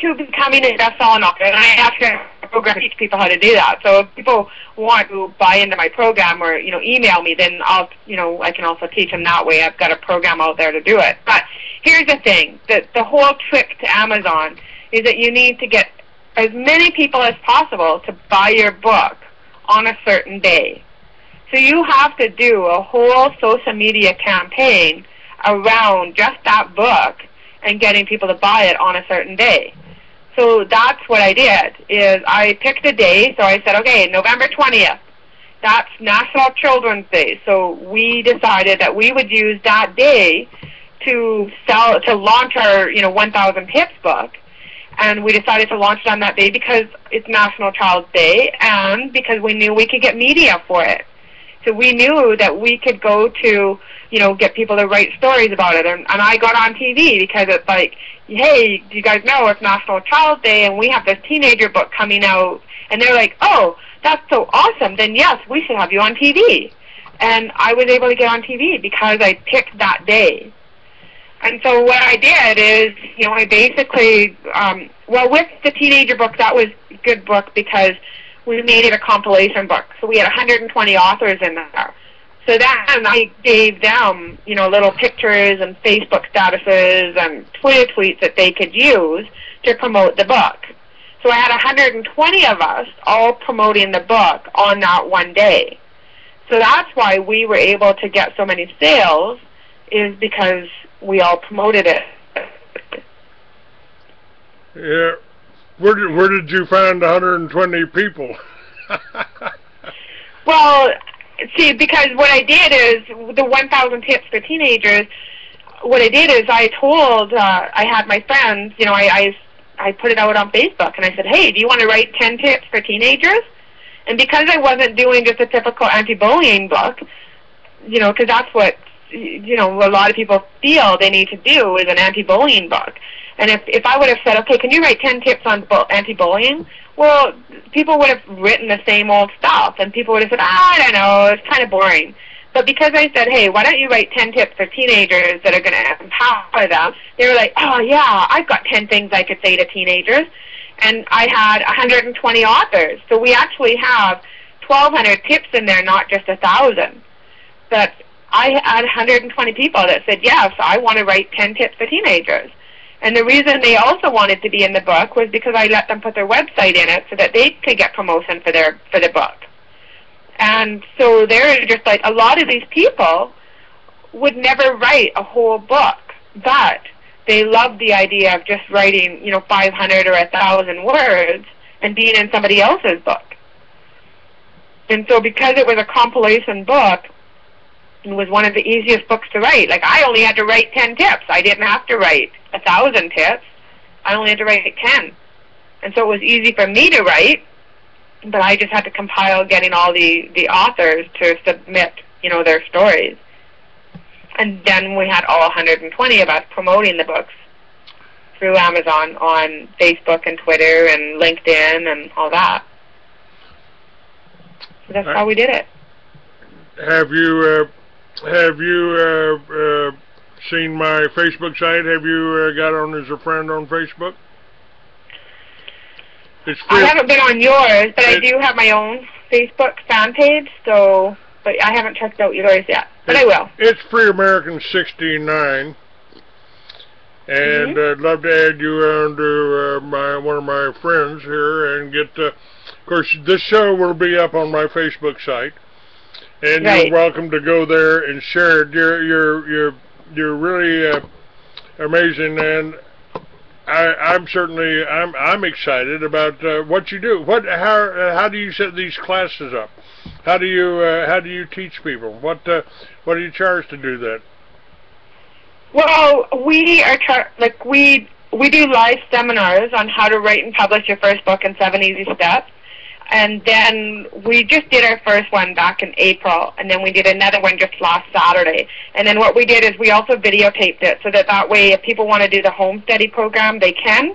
to becoming a best-selling author, and I actually program to teach people how to do that. So if people want to buy into my program or, you know, email me, then I'll, you know, I can also teach them that way. I've got a program out there to do it. But here's the thing, that the whole trick to Amazon is that you need to get as many people as possible to buy your book on a certain day. So you have to do a whole social media campaign around just that book and getting people to buy it on a certain day. So that's what I did, is I picked a day. So I said, okay, November 20th, that's National Children's Day. So we decided that we would use that day to launch our, you know, 1,000 Pips book. And we decided to launch it on that day because it's National Child's Day and because we knew we could get media for it. So we knew that we could go to, you know, get people to write stories about it. And I got on TV because it's like, hey, do you guys know it's National Child's Day and we have this teenager book coming out? And they're like, oh, that's so awesome. Then yes, we should have you on TV. And I was able to get on TV because I picked that day. And so what I did is, I basically, well, with the teenager book, that was a good book because we made it a compilation book. So we had 120 authors in there. So then I gave them, little pictures and Facebook statuses and Twitter tweets that they could use to promote the book. So I had 120 of us all promoting the book on that one day. So that's why we were able to get so many sales, is because we all promoted it. Yeah. Where did you find 120 people? Well, see, because what I did is, the 1,000 tips for teenagers, what I did is I told, I had my friends, I put it out on Facebook, and I said, hey, do you want to write 10 tips for teenagers? And because I wasn't doing just a typical anti-bullying book, because that's what, a lot of people feel they need to do, is an anti-bullying book. And if I would have said, okay, can you write 10 tips on anti-bullying? Well, people would have written the same old stuff, and people would have said, I don't know, it's kind of boring. But because I said, hey, why don't you write 10 tips for teenagers that are going to empower them, they were like, oh, yeah, I've got 10 things I could say to teenagers. And I had 120 authors. So we actually have 1,200 tips in there, not just 1,000. But I had 120 people that said, yes, I want to write 10 tips for teenagers. And the reason they also wanted to be in the book was because I let them put their website in it so that they could get promotion for the book. And so they're just like, a lot of these people would never write a whole book, but they love the idea of just writing, 500 or 1,000 words and being in somebody else's book. And so because it was a compilation book, it was one of the easiest books to write. Like, I only had to write 10 tips. I didn't have to write 1,000 tips. I only had to write 10. And so it was easy for me to write, but I just had to compile getting all the authors to submit, their stories. And then we had all 120 of us promoting the books through Amazon on Facebook and Twitter and LinkedIn and all that. So that's how we did it. Have you seen my Facebook site? Have you got on as a friend on Facebook? It's free. I haven't been on yours, but I do have my own Facebook fan page, but I haven't checked out yours yet. But I will. It's Free American 69, and I'd love to add you on to one of my friends here and get. Of course, this show will be up on my Facebook site, and you're welcome to go there and share it. You're really amazing, and I'm excited about what you do. How do you set these classes up? How do you teach people? What do you charge to do that? Well, we are we do live seminars on how to write and publish your first book in 7 easy steps. And then we just did our first one back in April, and then we did another one just last Saturday. And then what we did is we also videotaped it so that way if people want to do the home study program, they can,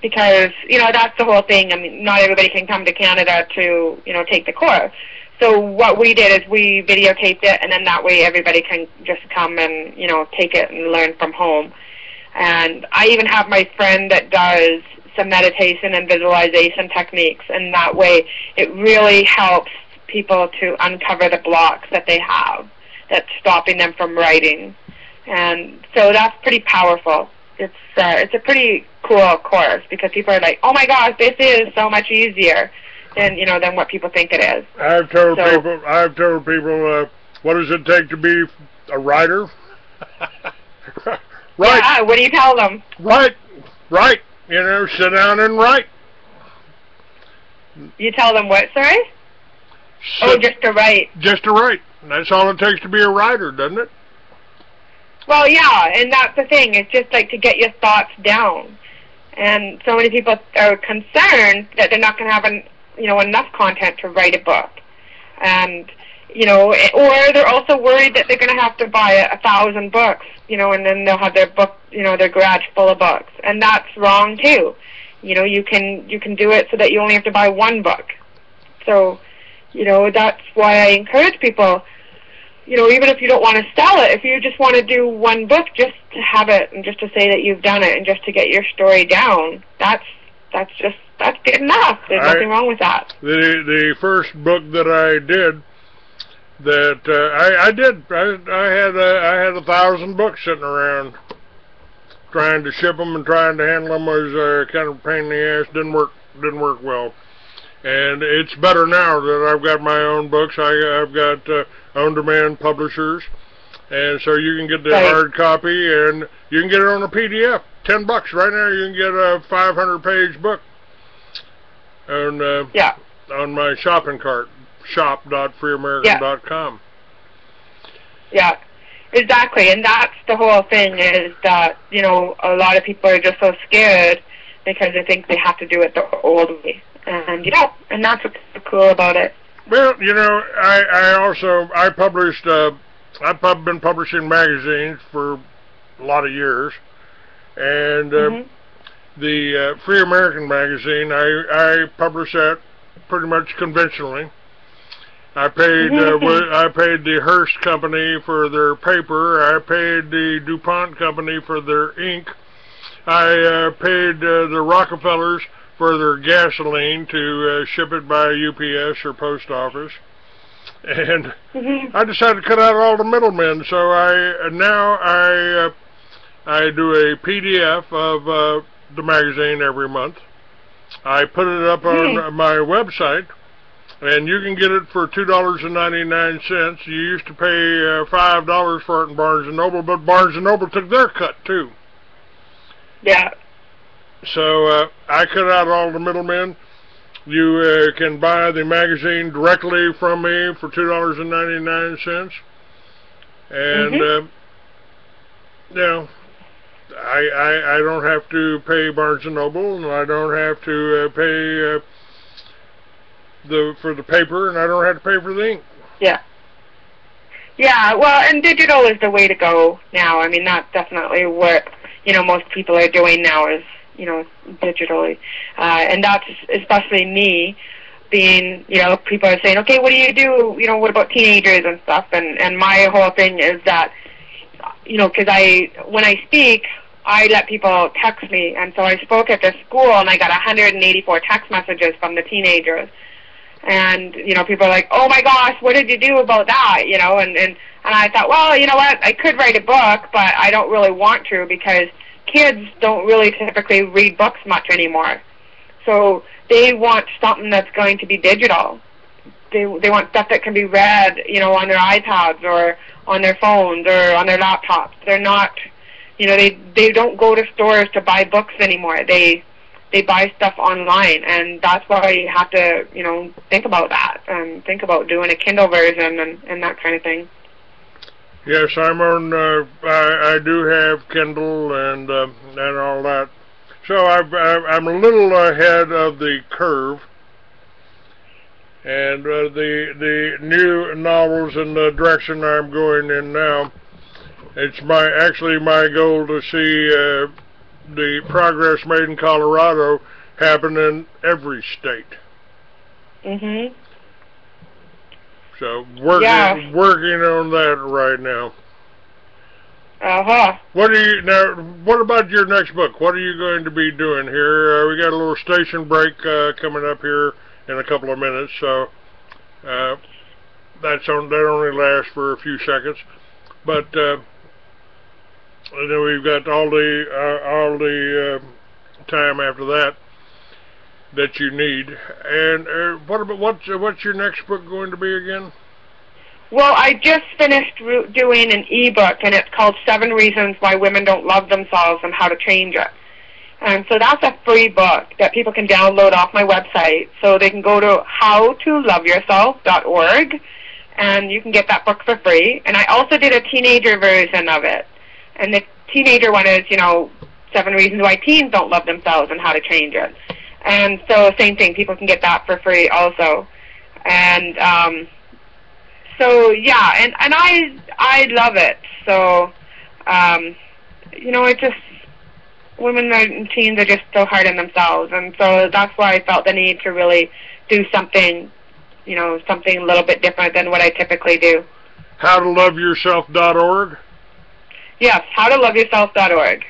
because, that's the whole thing. I mean, not everybody can come to Canada to, take the course. So what we did is we videotaped it, and then that way everybody can just come and, take it and learn from home. And I even have my friend that does some meditation and visualization techniques, and that way it really helps people to uncover the blocks that they have that's stopping them from writing. And so that's pretty powerful. It's a pretty cool course because people are like, oh my gosh, this is so much easier than what people think it is. I've told people, what does it take to be a writer? Right. Yeah, what do you tell them? Right. Sit down and write. You tell them what, sorry? Just to write. Just to write. That's all it takes to be a writer, doesn't it? Well, yeah, and that's the thing. It's just like to get your thoughts down. And so many people are concerned that they're not going to have enough content to write a book. And, or they're also worried that they're going to have to buy 1,000 books, and then they'll have their book, their garage full of books. And that's wrong too. You can do it so that you only have to buy one book. So, that's why I encourage people, even if you don't want to sell it, if you just want to do one book, just to have it and just to say that you've done it and just to get your story down, that's good enough. There's nothing wrong with that. The first book that I did, I had 1,000 books sitting around. Trying to ship them and trying to handle them was kind of a pain in the ass. Didn't work well. And it's better now that I've got my own books. I've got on-demand publishers, and so you can get the hard copy, and you can get it on a PDF. $10 right now. You can get a 500-page book on my shopping cart, shop.freeamerican.com. Yeah. Exactly, and that's the whole thing, is that, a lot of people are just so scared because they think they have to do it the old way. And and that's what's so cool about it. Well, I published, I've been publishing magazines for a lot of years, and the Free American magazine, I published that pretty much conventionally. I paid the Hearst company for their paper. I paid the DuPont company for their ink. I paid the Rockefellers for their gasoline to ship it by UPS or post office. And I decided to cut out all the middlemen. So now I do a PDF of the magazine every month. I put it up on my website. And you can get it for $2.99. You used to pay $5 for it in Barnes & Noble, but Barnes & Noble took their cut, too. Yeah. So I cut out all the middlemen. You can buy the magazine directly from me for $2.99. And, I don't have to pay Barnes & Noble, and I don't have to pay... for the paper, and I don't have to pay for the ink. Yeah. Yeah, well, and digital is the way to go now. I mean, that's definitely what, most people are doing now is, digitally. And that's especially me being, people are saying, okay, what do you do? What about teenagers and stuff? And my whole thing is that, because when I speak, I let people text me. And so I spoke at this school, and I got 184 text messages from the teenagers. And, people are like, oh my gosh, what did you do about that? And I thought, well, you know what, I could write a book, but I don't really want to because kids don't really typically read books much anymore. So they want something that's going to be digital. They want stuff that can be read, on their iPads or on their phones or on their laptops. They're not, they don't go to stores to buy books anymore. They buy stuff online, and that's why you have to, think about that and think about doing a Kindle version and that kind of thing. Yes, I'm on. I do have Kindle and all that. So I'm a little ahead of the curve, and the new novels and the direction I'm going in now. It's actually my goal to see. The progress made in Colorado happen in every state. So working on that right now. What about your next book? What are you going to be doing here? We got a little station break coming up here in a couple of minutes, so that only lasts for a few seconds. But and then we've got all the time after that you need. And what's your next book going to be again? Well, I just finished doing an ebook, and it's called 7 Reasons Why Women Don't Love Themselves and How to Change It. And so that's a free book that people can download off my website. So they can go to howtoloveyourself.org, and you can get that book for free. And I also did a teenager version of it. And the teenager one is, 7 Reasons Why Teens Don't Love Themselves and How to Change It. And so same thing, people can get that for free also. And so yeah, and I love it. So it just, women and teens are just so hard on themselves, and so that's why I felt the need to really do something, something a little bit different than what I typically do. howtoloveyourself.org. Yes, howtoloveyourself.org.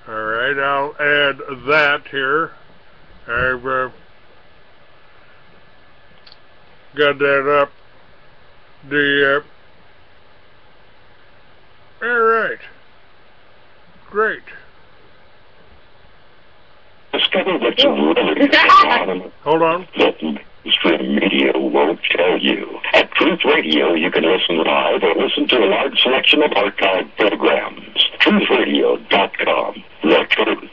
All right, I'll add that here. I've got that up. All right. Great. Discover what's really going on. Hold on. That mainstream media won't tell you. At Truth Radio, you can listen live or listen to a large selection of archived programs. TruthRadio.com. The truth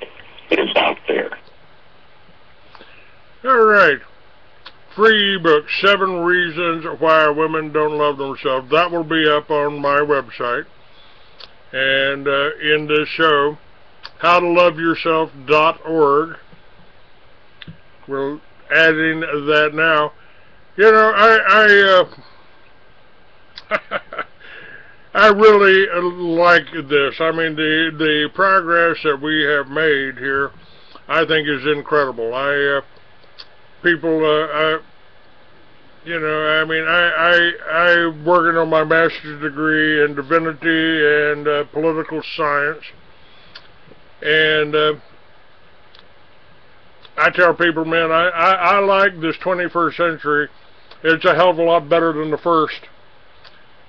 is out there. All right. Free ebook, 7 Reasons Why Women Don't Love Themselves. That will be up on my website. And in this show, howtoloveyourself.org. We're adding that now. You know, I really like this. I mean, the progress that we have made here, I think, is incredible. People, you know, I mean, I'm working on my master's degree in divinity and political science, and I tell people, man, I like this 21st century. It's a hell of a lot better than the first.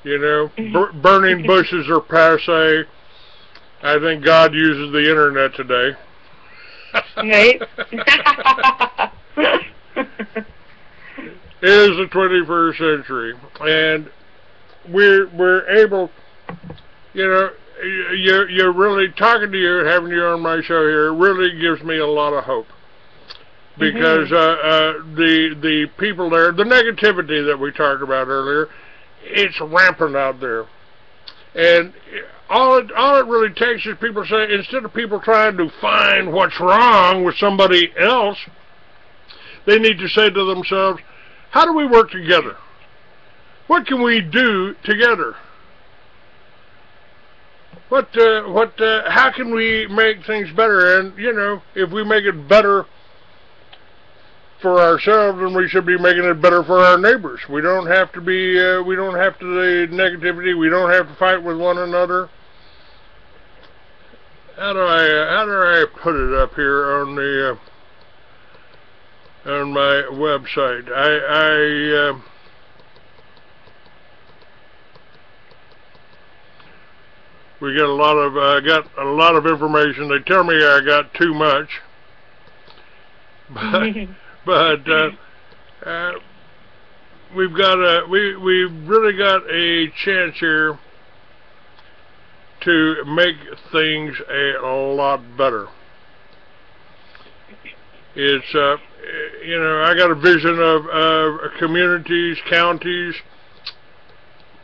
You know, burning bushes are passe. I think God uses the internet today. Right? It is the 21st century, and we're able, you know, you're really talking to you, having you on my show here, really gives me a lot of hope, because the people there, the negativity that we talked about earlier, it's rampant out there, and all it really takes is people say, instead of people trying to find what's wrong with somebody else, they need to say to themselves, how do we work together? What can we do together? How can we make things better? And, you know, if we make it better for ourselves, then we should be making it better for our neighbors. We don't have to be, we don't have to the negativity. We don't have to fight with one another. How do I put it up here on the on my website? We got a lot of information. They tell me I got too much, but we've really got a chance here to make things a lot better. It's you know, I got a vision of communities, counties,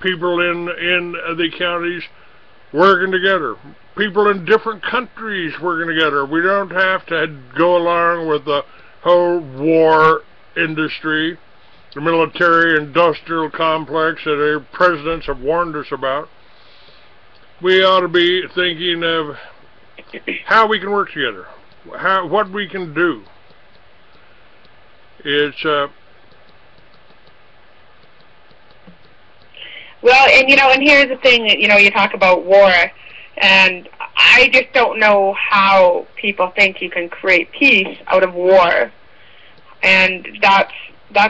people in the counties working together, people in different countries working together. We don't have to go along with the whole war industry, the military-industrial complex that our presidents have warned us about. We ought to be thinking of how we can work together, what we can do. It's well, and you know, and here's the thing that, you know, you talk about war, and I just don't know how people think you can create peace out of war, and that's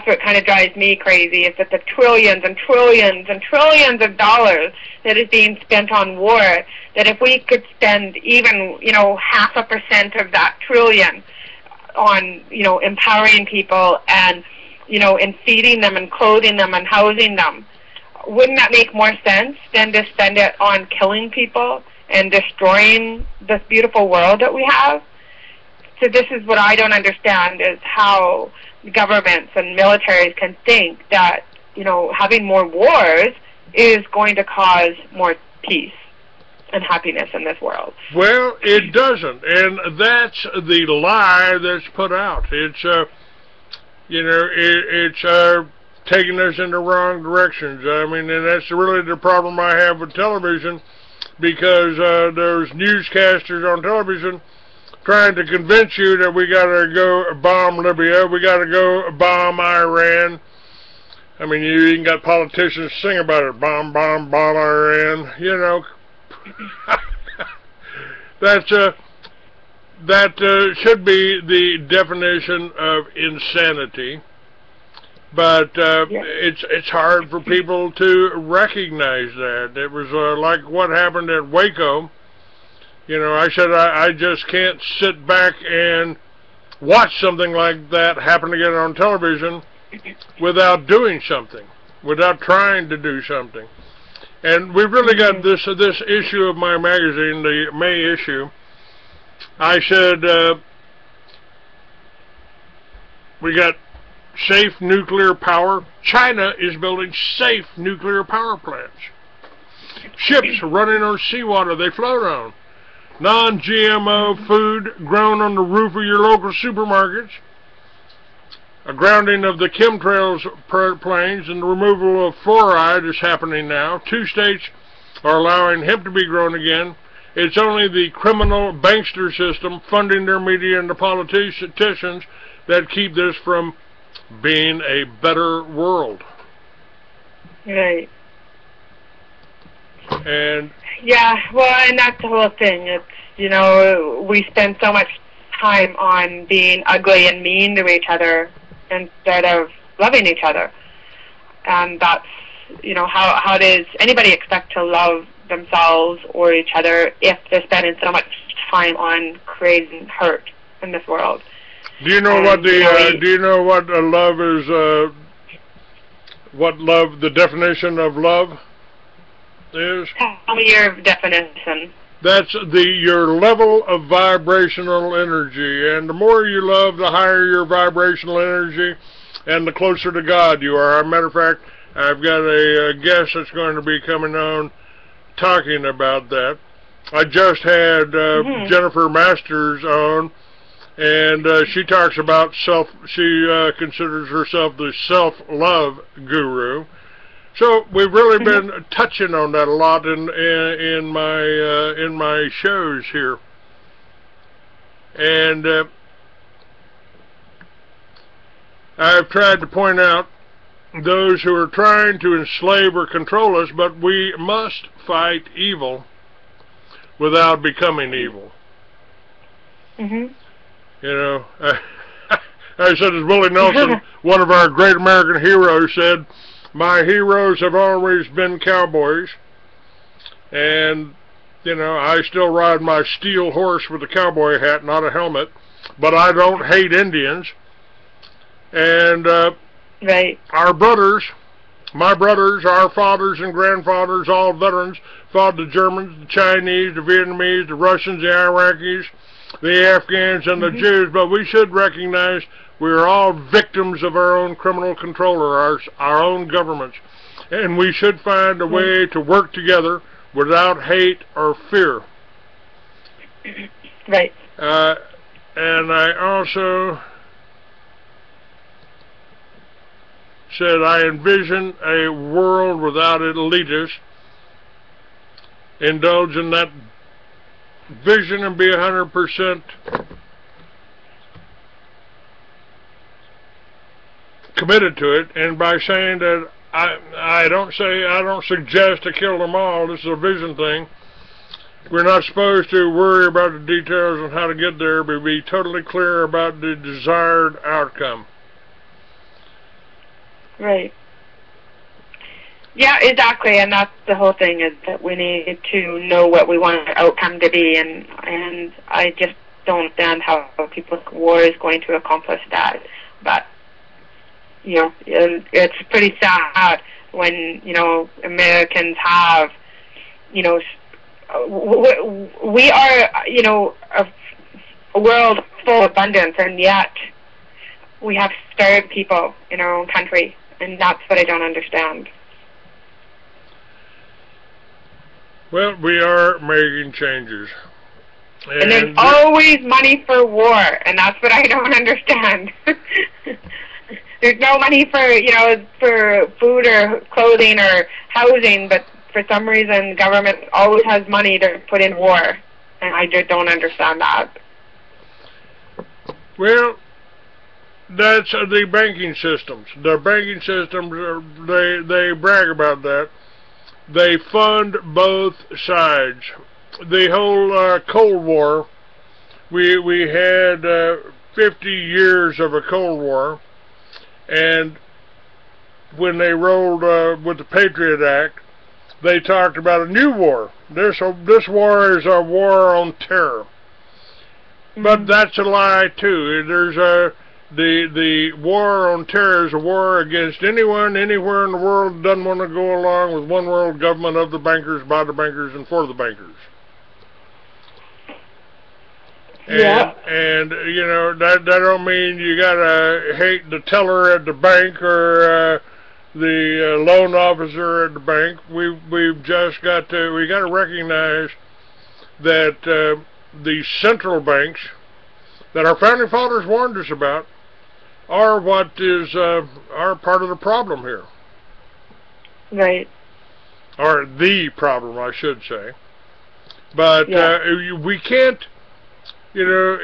what kind of drives me crazy, is that the trillions and trillions and trillions of dollars that is being spent on war, that if we could spend even, you know, 0.5% of that trillion on, you know, empowering people and, you know, and feeding them and clothing them and housing them, wouldn't that make more sense than to spend it on killing people and destroying this beautiful world that we have? So this is what I don't understand, is how governments and militaries can think that, you know, having more wars is going to cause more peace and happiness in this world. Well, it doesn't, and that's the lie that's put out. It's you know, it's taking us in the wrong directions. I mean, and that's really the problem I have with television, because there's newscasters on television trying to convince you that we got to go bomb Libya, we got to go bomb Iran, I mean, you even got politicians sing about it, bomb, bomb, bomber, and, you know, that should be the definition of insanity. But it's hard for people to recognize that. It was like what happened at Waco. You know, I said I just can't sit back and watch something like that happen again on television without doing something, without trying to do something. And we've really got this issue of my magazine, the May issue. I said we got safe nuclear power. China is building safe nuclear power plants. Ships running on seawater they float on. Non-GMO food grown on the roof of your local supermarkets. A grounding of the chemtrails planes and the removal of fluoride is happening now. 2 states are allowing hemp to be grown again. It's only the criminal bankster system funding their media and the politicians that keep this from being a better world. Right. And yeah, well, and that's the whole thing. It's, you know, we spend so much time on being ugly and mean to each other instead of loving each other. And that's, you know, how does anybody expect to love themselves or each other if they're spending so much time on creating hurt in this world? Do you know what the do you know what love is? What love? The definition of love is? Tell me your definition. That's your level of vibrational energy, and the more you love, the higher your vibrational energy, and the closer to God you are. As a matter of fact, I've got a guest that's going to be coming on talking about that. I just had Jennifer Masters on. And she talks about she considers herself the self-love guru. So we've really been touching on that a lot in my shows here. And I've tried to point out those who are trying to enslave or control us, but we must fight evil without becoming evil. You know, I said, as Willie Nelson, one of our great American heroes, said, my heroes have always been cowboys, and, you know, I still ride my steel horse with a cowboy hat, not a helmet, but I don't hate Indians. And right. Our brothers, my brothers, our fathers and grandfathers, all veterans, fought the Germans, the Chinese, the Vietnamese, the Russians, the Iraqis, the Afghans, and the Jews, but we should recognize we are all victims of our own criminal controller, our own governments, and we should find a way to work together without hate or fear. Right. And I also said I envision a world without elitists. Indulge in that vision and be 100% committed to it. And by saying that I don't suggest to kill them all. This is a vision thing. We're not supposed to worry about the details on how to get there, but be totally clear about the desired outcome. Right. Yeah, exactly, and that's the whole thing, is that we need to know what we want our outcome to be, and I just don't understand how people's war is going to accomplish that. But, you know, it's pretty sad when, you know, Americans have, you know, we are, you know, a world full of abundance, and yet we have starved people in our own country, and that's what I don't understand. Well, we are making changes. And there's always money for war, and that's what I don't understand. There's no money for, you know, for food or clothing or housing, but for some reason government always has money to put in war, and I just don't understand that. Well, That's the banking systems. The banking systems, they brag about that. They fund both sides. The whole Cold War, we had 50 years of a Cold War, and when they rolled with the Patriot Act, they talked about a new war. This war is a war on terror. But that's a lie too. There's the war on terror is a war against anyone, anywhere in the world that doesn't want to go along with one world government of the bankers, by the bankers, and for the bankers. And you know, that don't mean you gotta hate the teller at the bank or the loan officer at the bank. We've just got to recognize that the central banks that our founding fathers warned us about are what is are part of the problem here. Right. Or the problem, I should say. But we can't. You know,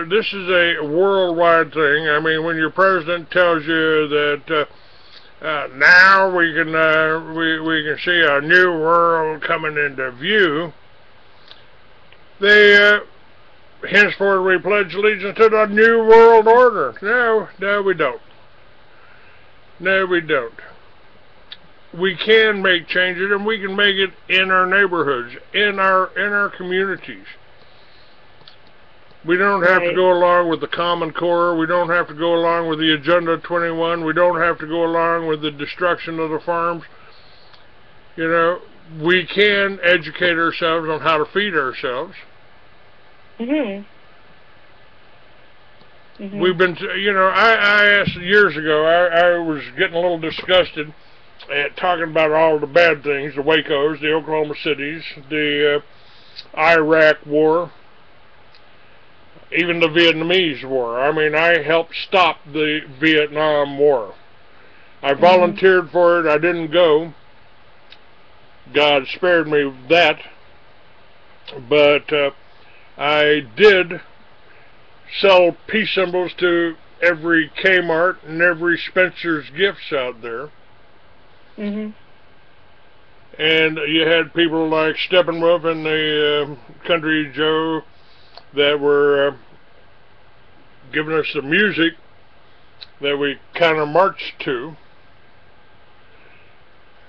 this is a worldwide thing. I mean, when your president tells you that now we can see a new world coming into view, they henceforth we pledge allegiance to the new world order. No, we don't. No, we don't. We can make changes, and we can make it in our neighborhoods, in our communities. We don't have to go along with the Common Core. We don't have to go along with the Agenda 21. We don't have to go along with the destruction of the farms. You know, we can educate ourselves on how to feed ourselves. We've been, you know, I asked years ago, I was getting a little disgusted at talking about all the bad things, the Wacos, the Oklahoma Cities, the Iraq War, even the Vietnamese War. I mean, I helped stop the Vietnam War. I volunteered for it. I didn't go. God spared me that. But I did sell peace symbols to every Kmart and every Spencer's Gifts out there. And you had people like Steppenwolf and the Country Joe that were giving us the music that we kind of marched to,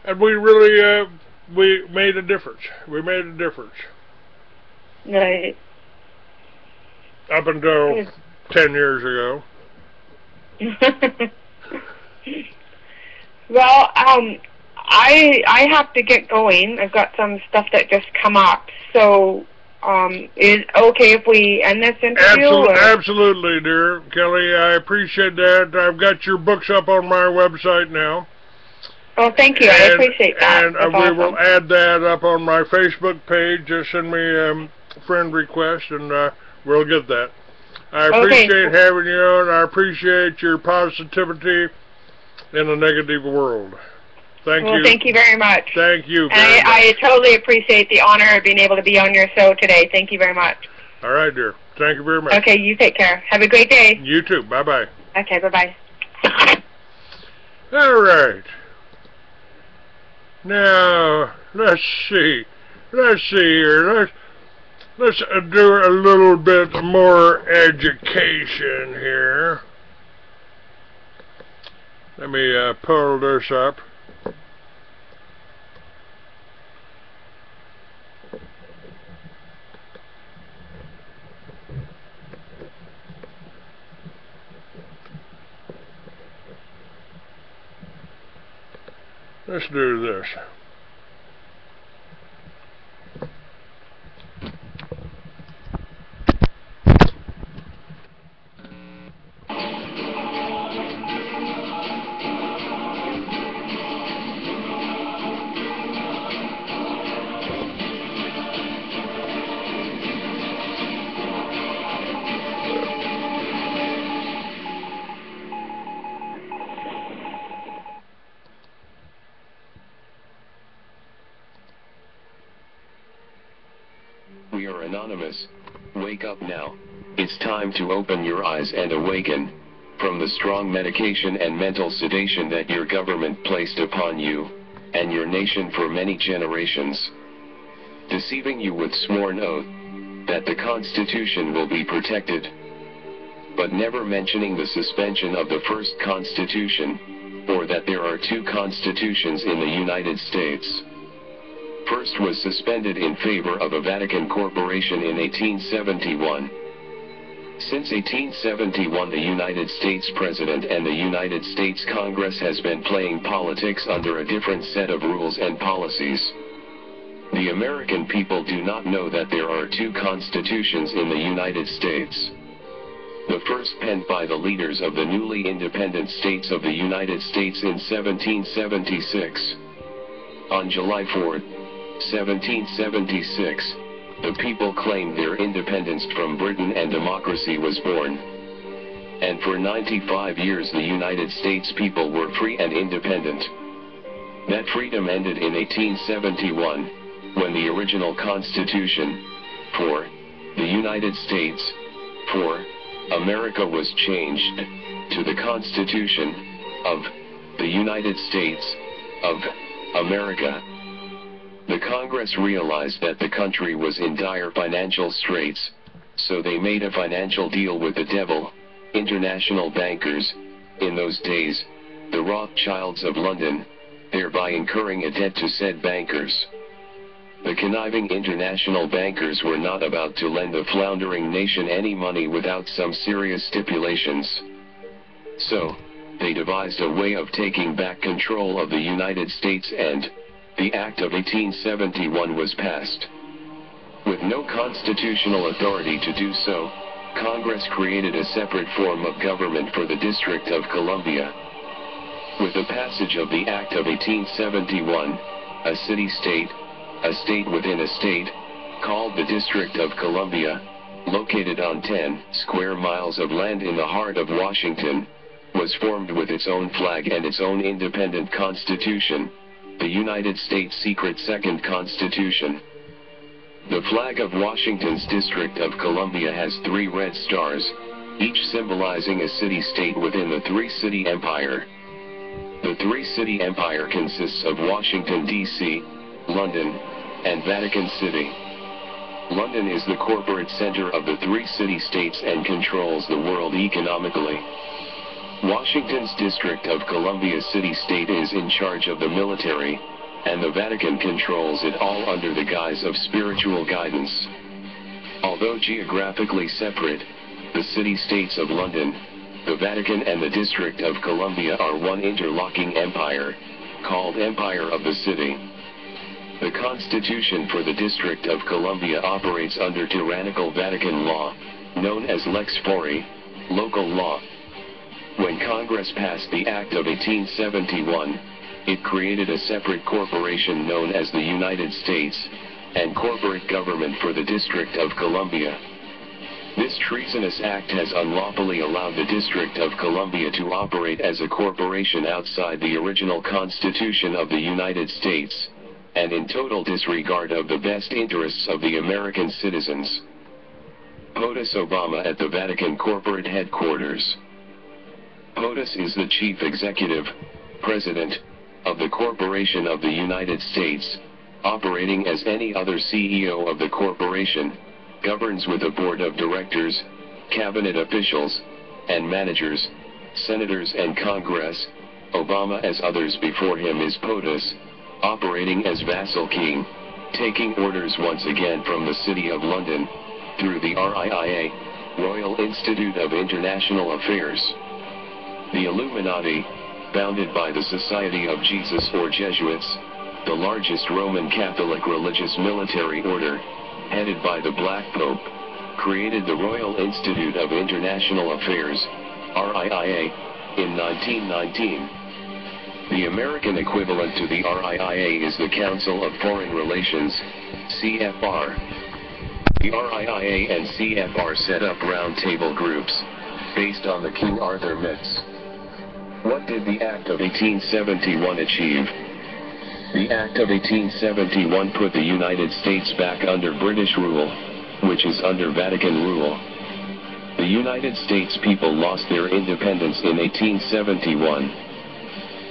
and we really we made a difference. We made a difference. Right. Up until 10 years ago. Well, I have to get going. I've got some stuff that just come up, so is it okay if we end this interview? Absolutely, dear Kelly. I appreciate that. I've got your books up on my website now. Oh, thank you. I appreciate that. And we will add that up on my Facebook page. Just send me a friend request, and we'll get that. I appreciate having you on. I appreciate your positivity in a negative world. Thank you. Thank you very much. Thank you. I totally appreciate the honor of being able to be on your show today. Thank you very much. All right, dear. Thank you very much. Okay, you take care. Have a great day. You too. Bye-bye. Okay, bye-bye. All right. Now, let's see. Let's see here. Let's do a little bit more education here. Let me pull this up. Let's do this. We are anonymous. Wake up now. It's time to open your eyes and awaken. from the strong medication and mental sedation that your government placed upon you and your nation for many generations, deceiving you with sworn oath that the Constitution will be protected, but never mentioning the suspension of the first Constitution, or that there are two constitutions in the United States. First was suspended in favor of a Vatican corporation in 1871. Since 1871, the United States President and the United States Congress has been playing politics under a different set of rules and policies. The American people do not know that there are two constitutions in the United States. The first penned by the leaders of the newly independent states of the United States in 1776. On July 4, 1776, the people claimed their independence from Britain and democracy was born. And for 95 years the United States people were free and independent. That freedom ended in 1871, when the original Constitution for the United States for America was changed to the Constitution of the United States of America. The Congress realized that the country was in dire financial straits, so they made a financial deal with the devil, international bankers, in those days, the Rothschilds of London, thereby incurring a debt to said bankers. The conniving international bankers were not about to lend the floundering nation any money without some serious stipulations. So, they devised a way of taking back control of the United States, and the Act of 1871 was passed. With no constitutional authority to do so, Congress created a separate form of government for the District of Columbia. With the passage of the Act of 1871, a city-state, a state within a state, called the District of Columbia, located on 10 square miles of land in the heart of Washington, was formed with its own flag and its own independent constitution, the United States Secret Second Constitution. The flag of Washington's District of Columbia has 3 red stars, each symbolizing a city-state within the 3-city empire. The 3-city empire consists of Washington, D.C., London, and Vatican City. London is the corporate center of the 3 city-states and controls the world economically. Washington's District of Columbia city-state is in charge of the military, and the Vatican controls it all under the guise of spiritual guidance. Although geographically separate, the city-states of London, the Vatican and the District of Columbia are one interlocking empire, called Empire of the City. The Constitution for the District of Columbia operates under tyrannical Vatican law, known as Lex Fori, local law. When Congress passed the Act of 1871, it created a separate corporation known as the United States, and corporate government for the District of Columbia. This treasonous act has unlawfully allowed the District of Columbia to operate as a corporation outside the original Constitution of the United States, and in total disregard of the best interests of the American citizens. POTUS Obama at the Vatican corporate headquarters. POTUS is the chief executive, president, of the Corporation of the United States, operating as any other CEO of the corporation, governs with a board of directors, cabinet officials, and managers, senators and Congress. Obama, as others before him, is POTUS, operating as vassal king, taking orders once again from the City of London, through the RIIA, Royal Institute of International Affairs. The Illuminati, founded by the Society of Jesus or Jesuits, the largest Roman Catholic religious military order, headed by the Black Pope, created the Royal Institute of International Affairs, RIIA, in 1919. The American equivalent to the RIIA is the Council of Foreign Relations, CFR. The RIIA and CFR set up round-table groups, based on the King Arthur myths. What did the Act of 1871 achieve? The Act of 1871 put the United States back under British rule, which is under Vatican rule. The United States people lost their independence in 1871.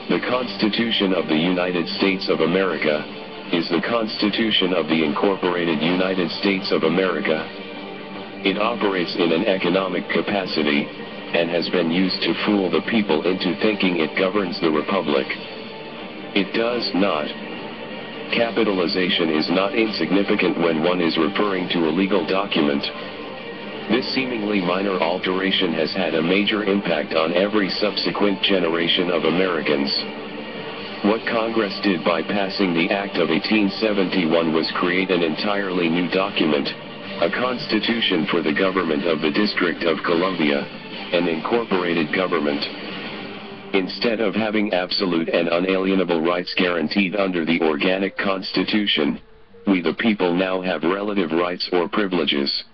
The Constitution of the United States of America is the Constitution of the Incorporated United States of America. It operates in an economic capacity, and has been used to fool the people into thinking it governs the republic. It does not. Capitalization is not insignificant when one is referring to a legal document. This seemingly minor alteration has had a major impact on every subsequent generation of Americans. What Congress did by passing the Act of 1871 was create an entirely new document, a constitution for the government of the District of Columbia, an incorporated government. Instead of having absolute and unalienable rights guaranteed under the organic constitution, we the people now have relative rights or privileges.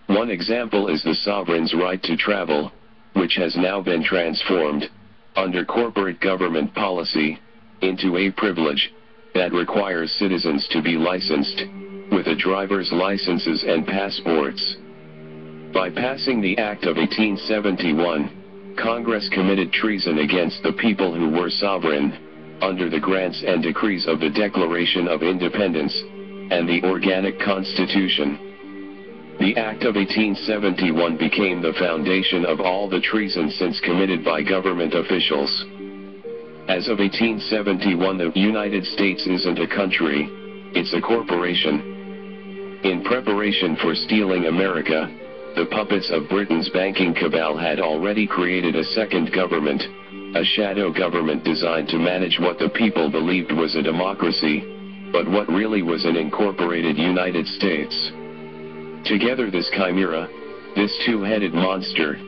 One example is the sovereign's right to travel, which has now been transformed, under corporate government policy, into a privilege that requires citizens to be licensed, with a driver's licenses and passports. By passing the Act of 1871, Congress committed treason against the people who were sovereign, under the grants and decrees of the Declaration of Independence, and the Organic Constitution. The Act of 1871 became the foundation of all the treason since committed by government officials. As of 1871, the United States isn't a country, it's a corporation. In preparation for stealing America, the puppets of Britain's banking cabal had already created a second government, a shadow government designed to manage what the people believed was a democracy, but what really was an incorporated United States. Together this chimera, this two-headed monster,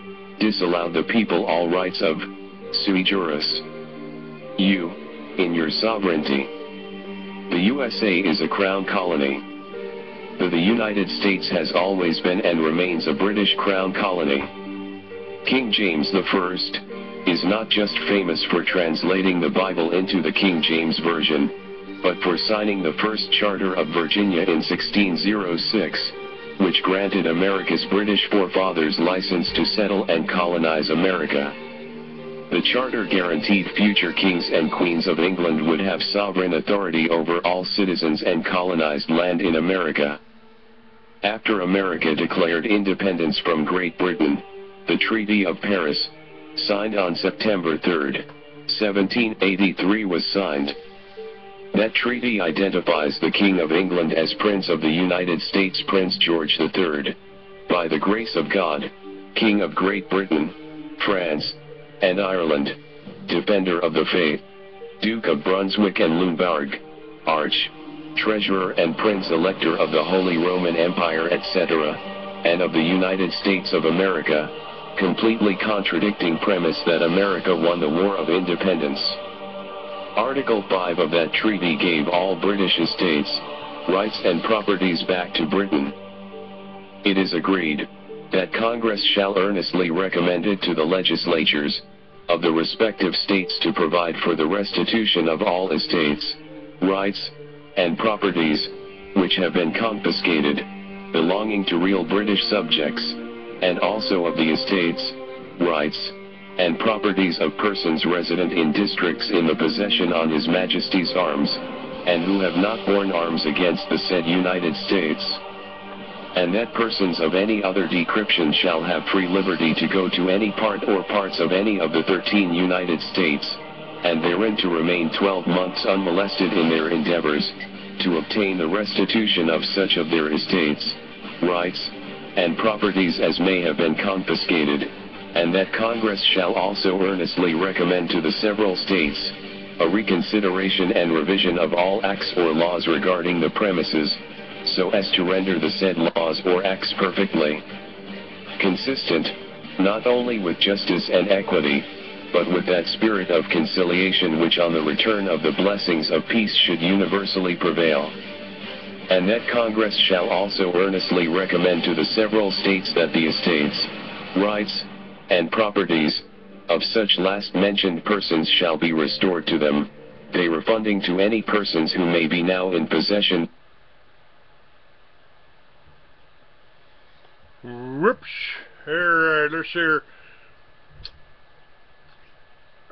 disallowed the people all rights of sui juris. You, in your sovereignty. The USA is a crown colony. Though the United States has always been and remains a British crown colony. King James I is not just famous for translating the Bible into the King James Version, but for signing the first Charter of Virginia in 1606, which granted America's British forefathers license to settle and colonize America. The charter guaranteed future kings and queens of England would have sovereign authority over all citizens and colonized land in America. After America declared independence from Great Britain, the Treaty of Paris, signed on September 3, 1783 was signed. That treaty identifies the King of England as Prince of the United States Prince George III, by the grace of God, King of Great Britain, France, and Ireland, Defender of the Faith, Duke of Brunswick and Lunenburg, Arch, Treasurer and Prince-Elector of the Holy Roman Empire etc., and of the United States of America, completely contradicting premise that America won the War of Independence. Article 5 of that treaty gave all British estates, rights and properties back to Britain. It is agreed that Congress shall earnestly recommend it to the legislatures of the respective states to provide for the restitution of all estates, rights, and properties, which have been confiscated, belonging to real British subjects, and also of the estates, rights, and properties of persons resident in districts in the possession on His Majesty's arms, and who have not borne arms against the said United States. And that persons of any other decryption shall have free liberty to go to any part or parts of any of the 13 United States, and therein to remain 12 months unmolested in their endeavors, to obtain the restitution of such of their estates, rights, and properties as may have been confiscated. And that Congress shall also earnestly recommend to the several states a reconsideration and revision of all acts or laws regarding the premises, so as to render the said laws or acts perfectly consistent, not only with justice and equity, but with that spirit of conciliation which on the return of the blessings of peace should universally prevail. And that Congress shall also earnestly recommend to the several states that the estates, rights, and properties of such last mentioned persons shall be restored to them, they refunding to any persons who may be now in possession. Whoops. Alright, let's see here.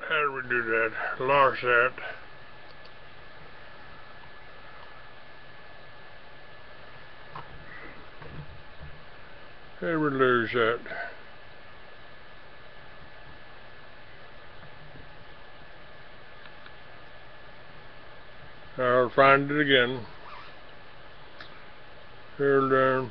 How do we do that? Lost that. How do we lose that? I'll find it again. Hold on.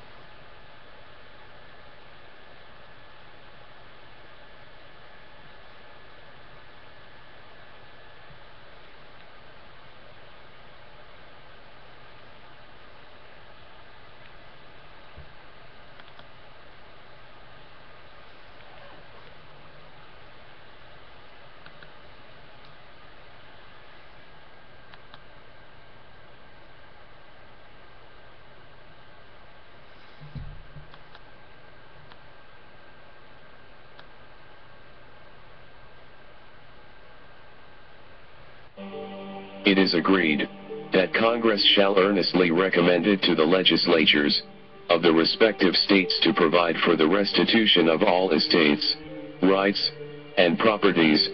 It is agreed that Congress shall earnestly recommend it to the legislatures of the respective states to provide for the restitution of all estates, rights, and properties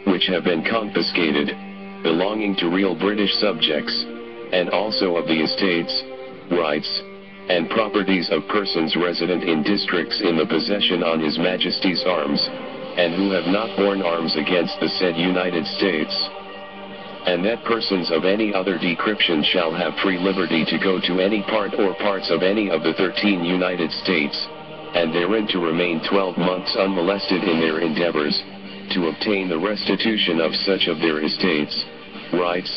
which have been confiscated, belonging to real British subjects, and also of the estates, rights, and properties of persons resident in districts in the possession on His Majesty's arms, and who have not borne arms against the said United States. And that persons of any other decryption shall have free liberty to go to any part or parts of any of the 13 United States, and therein to remain 12 months unmolested in their endeavors, to obtain the restitution of such of their estates, rights,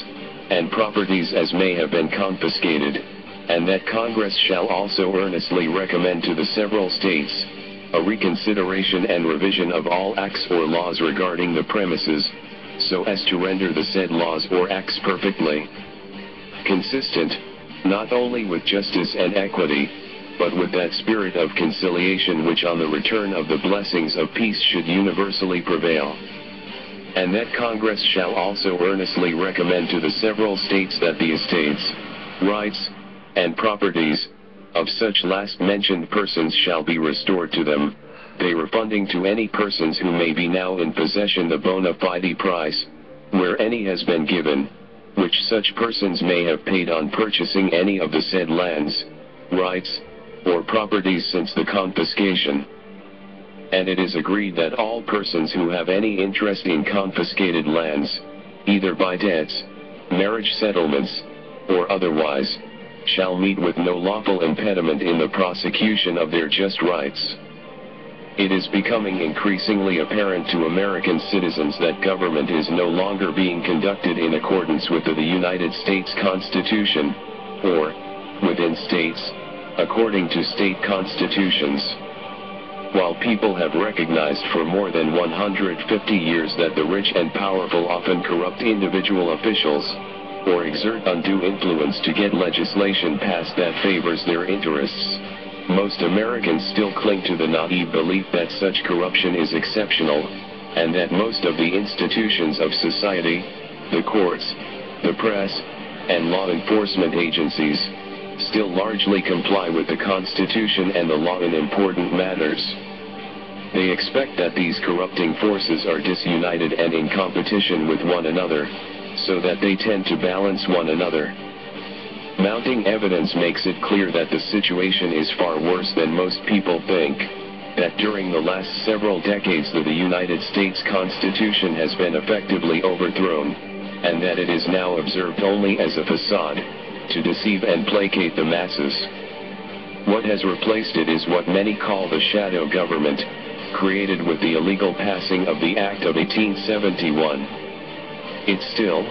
and properties as may have been confiscated, and that Congress shall also earnestly recommend to the several states a reconsideration and revision of all acts or laws regarding the premises, so as to render the said laws or acts perfectly consistent, not only with justice and equity, but with that spirit of conciliation which on the return of the blessings of peace should universally prevail. And that Congress shall also earnestly recommend to the several states that the estates, rights, and properties of such last mentioned persons shall be restored to them, they refunding to any persons who may be now in possession the bona fide price, where any has been given, which such persons may have paid on purchasing any of the said lands, rights, or properties since the confiscation. And it is agreed that all persons who have any interest in confiscated lands, either by debts, marriage settlements, or otherwise, shall meet with no lawful impediment in the prosecution of their just rights. It is becoming increasingly apparent to American citizens that government is no longer being conducted in accordance with the United States Constitution, or, within states, according to state constitutions. While people have recognized for more than 150 years that the rich and powerful often corrupt individual officials, or exert undue influence to get legislation passed that favors their interests, most Americans still cling to the naive belief that such corruption is exceptional, and that most of the institutions of society, the courts, the press, and law enforcement agencies, still largely comply with the Constitution and the law in important matters. They expect that these corrupting forces are disunited and in competition with one another, so that they tend to balance one another. Mounting evidence makes it clear that the situation is far worse than most people think, that during the last several decades the United States Constitution has been effectively overthrown, and that it is now observed only as a facade, to deceive and placate the masses. What has replaced it is what many call the shadow government, created with the illegal passing of the Act of 1871. It still,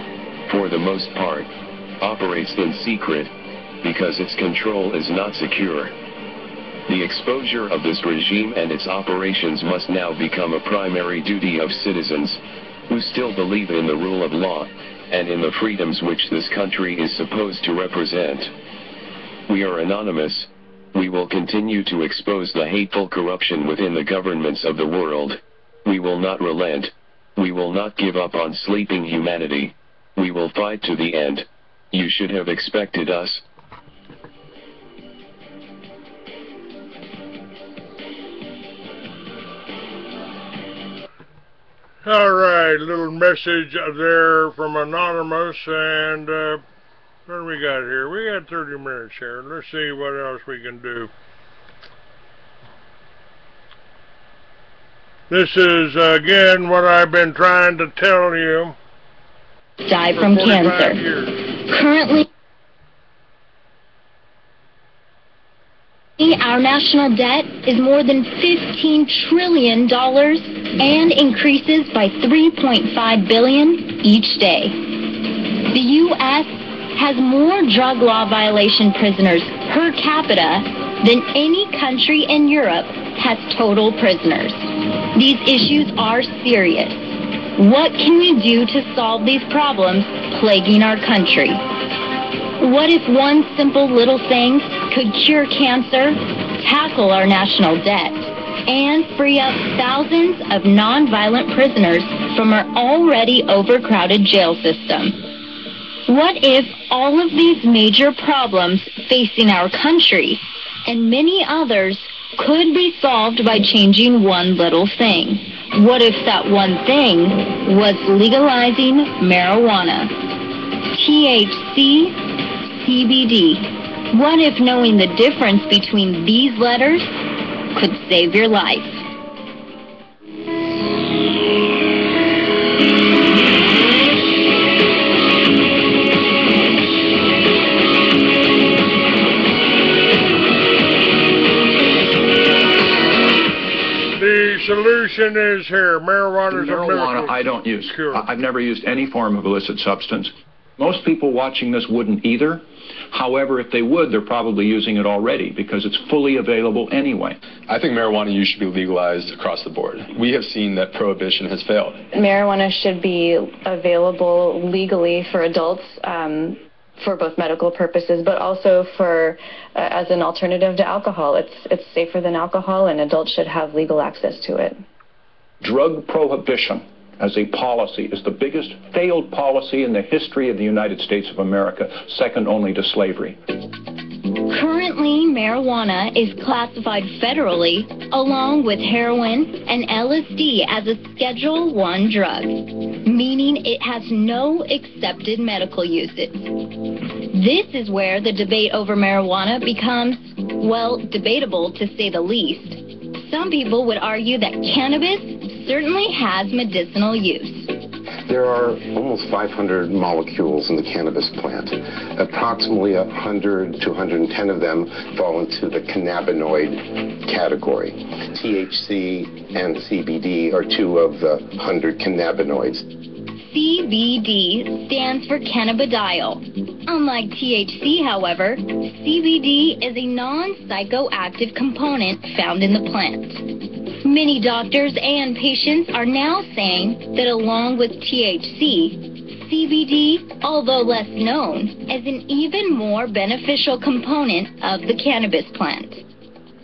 for the most part, operates in secret, because its control is not secure. The exposure of this regime and its operations must now become a primary duty of citizens, who still believe in the rule of law, and in the freedoms which this country is supposed to represent. We are anonymous. We will continue to expose the hateful corruption within the governments of the world. We will not relent. We will not give up on sleeping humanity. We will fight to the end. You should have expected us. All right, little message there from Anonymous, and what do we got here? We got 30 minutes here. Let's see what else we can do. This is, again, what I've been trying to tell you. Die from cancer. Currently, our national debt is more than $15 trillion and increases by $3.5 billion each day. The U.S. has more drug law violation prisoners per capita than any country in Europe has total prisoners. These issues are serious. What can we do to solve these problems plaguing our country? What if one simple little thing could cure cancer, tackle our national debt, and free up thousands of nonviolent prisoners from our already overcrowded jail system? What if all of these major problems facing our country and many others could be solved by changing one little thing? What if that one thing was legalizing marijuana? THC, CBD. What if knowing the difference between these letters could save your life? The solution is here. Marijuana is a miracle. I don't use. Cure. I've never used any form of illicit substance. Most people watching this wouldn't either. However, if they would, they're probably using it already because it's fully available anyway. I think marijuana use should be legalized across the board. We have seen that prohibition has failed. Marijuana should be available legally for adults for both medical purposes, but also for as an alternative to alcohol. It's safer than alcohol, and adults should have legal access to it. Drug prohibition as a policy is the biggest failed policy in the history of the United States of America, second only to slavery. Currently, marijuana is classified federally along with heroin and LSD as a Schedule I drug, meaning it has no accepted medical uses. This is where the debate over marijuana becomes, well, debatable to say the least. Some people would argue that cannabis certainly has medicinal use. There are almost 500 molecules in the cannabis plant. Approximately 100 to 110 of them fall into the cannabinoid category. THC and CBD are two of the 100 cannabinoids. CBD stands for cannabidiol. Unlike THC, however, CBD is a non-psychoactive component found in the plant. Many doctors and patients are now saying that along with THC, CBD, although less known, is an even more beneficial component of the cannabis plant.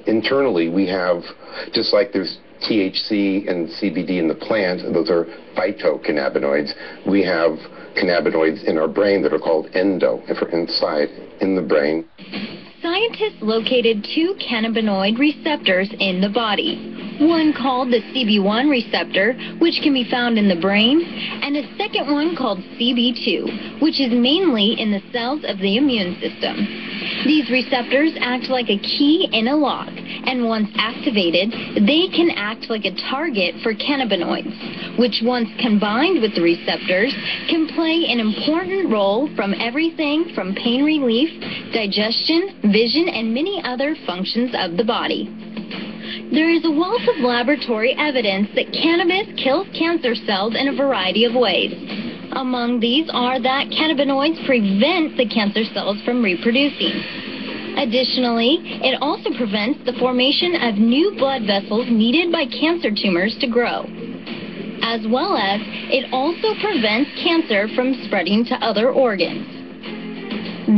Internally, we have, just like there's THC and CBD in the plant, those are phytocannabinoids, we have cannabinoids in our brain that are called endo, if we're inside, in the brain. Scientists located two cannabinoid receptors in the body. One called the CB1 receptor, which can be found in the brain, and a second one called CB2, which is mainly in the cells of the immune system. These receptors act like a key in a lock, and once activated, they can act like a target for cannabinoids, which once combined with the receptors, can play an important role from everything from pain relief, digestion, vision, and many other functions of the body. There is a wealth of laboratory evidence that cannabis kills cancer cells in a variety of ways. Among these are that cannabinoids prevent the cancer cells from reproducing. Additionally, it also prevents the formation of new blood vessels needed by cancer tumors to grow. As well as, it also prevents cancer from spreading to other organs.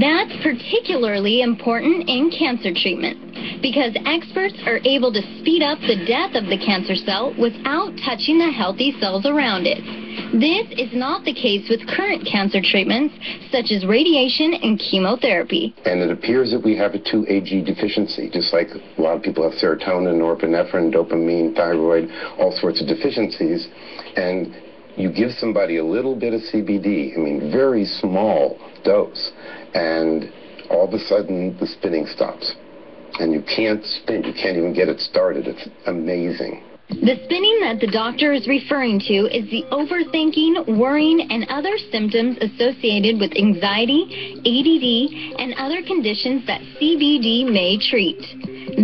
That's particularly important in cancer treatment, because experts are able to speed up the death of the cancer cell without touching the healthy cells around it. This is not the case with current cancer treatments, such as radiation and chemotherapy. And it appears that we have a 2-AG deficiency, just like a lot of people have serotonin, norepinephrine, dopamine, thyroid, all sorts of deficiencies. And you give somebody a little bit of CBD, I mean, very small dose, and all of a sudden the spinning stops. And you can't spin, you can't even get it started. It's amazing. The spinning that the doctor is referring to is the overthinking, worrying, and other symptoms associated with anxiety, ADD, and other conditions that CBD may treat.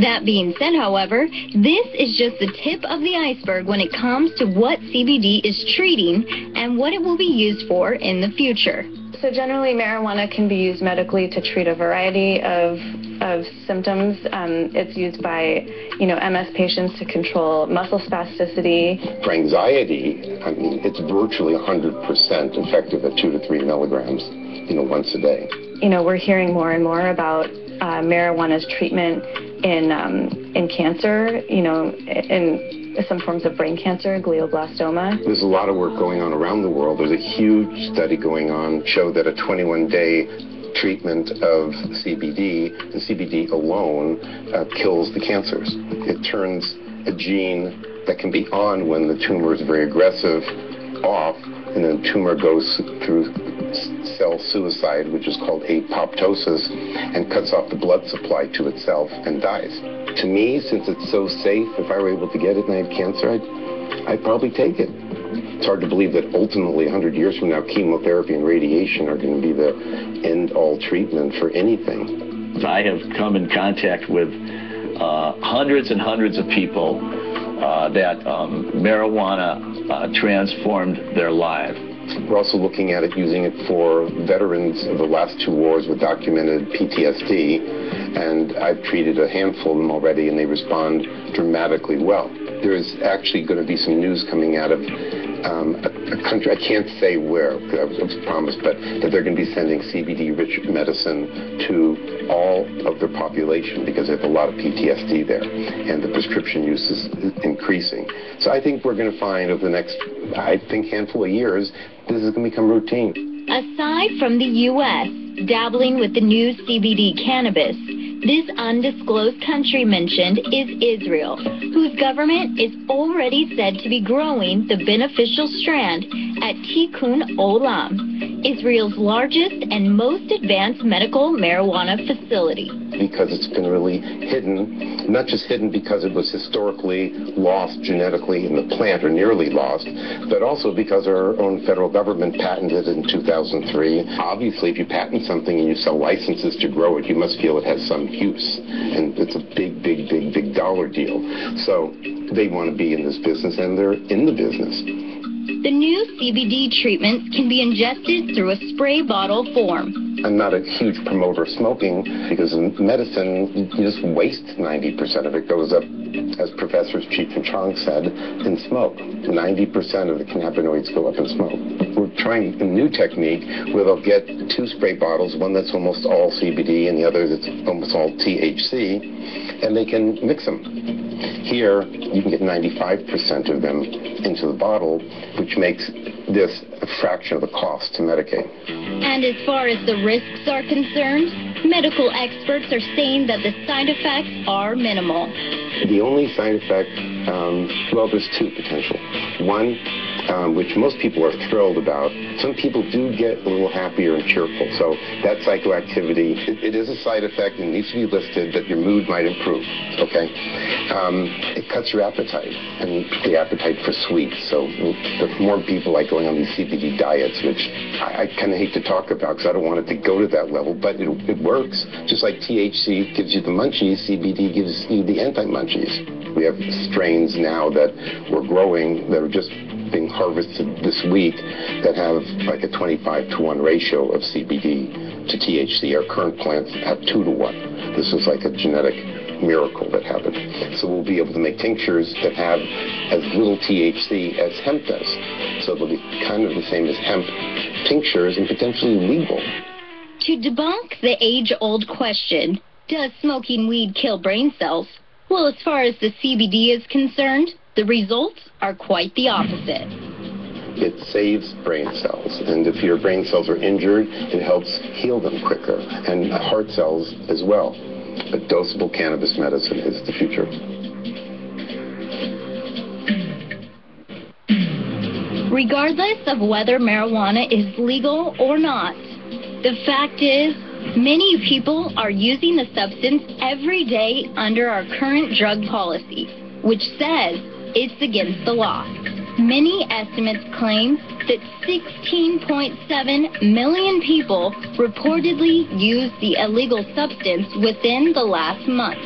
That being said, however, this is just the tip of the iceberg when it comes to what CBD is treating and what it will be used for in the future. So generally, marijuana can be used medically to treat a variety of symptoms. It's used by, MS patients to control muscle spasticity. For anxiety, I mean, it's virtually 100% effective at 2 to 3 milligrams, once a day. We're hearing more and more about marijuana's treatment in cancer, in some forms of brain cancer, glioblastoma. There's a lot of work going on around the world. There's a huge study going on, showed that a 21-day treatment of CBD, and CBD alone, kills the cancers. It turns a gene that can be on when the tumor is very aggressive off, and then the tumor goes through cell suicide, which is called apoptosis, and cuts off the blood supply to itself and dies. To me, since it's so safe, if I were able to get it and I had cancer, I'd probably take it. It's hard to believe that ultimately, 100 years from now, chemotherapy and radiation are going to be the end-all treatment for anything. I have come in contact with hundreds and hundreds of people that marijuana transformed their lives. We're also looking at it, using it for veterans of the last 2 wars with documented PTSD, and I've treated a handful of them already, and they respond dramatically well. There is actually going to be some news coming out of a country, I can't say where, because I was promised, but that they're going to be sending CBD-rich medicine to all of their population because they have a lot of PTSD there, and the prescription use is increasing. So I think we're going to find over the next, handful of years, this is going to become routine. Aside from the U.S. dabbling with the new CBD cannabis, this undisclosed country mentioned is Israel, whose government is already said to be growing the beneficial strand at Tikkun Olam, Israel's largest and most advanced medical marijuana facility. Because it's been really hidden, not just hidden because it was historically lost genetically in the plant, or nearly lost, but also because our own federal government patented it in 2003. Obviously, if you patent something and you sell licenses to grow it, you must feel it has some use. And it's a big, big, big, big dollar deal. So they want to be in this business, and they're in the business. The new CBD treatments can be ingested through a spray bottle form. I'm not a huge promoter of smoking because in medicine, you just waste 90% of it. Goes up, as Professor Cheech and Chong said, in smoke. 90% of the cannabinoids go up in smoke. We're trying a new technique where they'll get 2 spray bottles, one that's almost all CBD and the other that's almost all THC, and they can mix them. Here, you can get 95% of them into the bottle, which makes this a fraction of the cost to medicate. And as far as the risks are concerned, medical experts are saying that the side effects are minimal. The only side effect, well, there's 2 potential. One, which most people are thrilled about. Some people do get a little happier and cheerful. So that psychoactivity, it is a side effect and needs to be listed that your mood might improve, okay? It cuts your appetite, and the appetite for sweets. So the more people like going on these CBD diets, which I kind of hate to talk about because I don't want it to go to that level, but it works. Just like THC gives you the munchies, CBD gives you the anti-munchies. We have strains now that we're growing that are just being harvested this week that have like a 25-to-1 ratio of CBD to THC. Our current plants have 2-to-1. This is like a genetic miracle that happened. So we'll be able to make tinctures that have as little THC as hemp does. So they'll be kind of the same as hemp tinctures and potentially legal. To debunk the age-old question, does smoking weed kill brain cells? Well, as far as the CBD is concerned, the results are quite the opposite. It saves brain cells, and if your brain cells are injured, it helps heal them quicker, and heart cells as well. But dosable cannabis medicine is the future. Regardless of whether marijuana is legal or not, the fact is, many people are using the substance every day under our current drug policy, which says it's against the law. Many estimates claim that 16.7 million people reportedly used the illegal substance within the last month,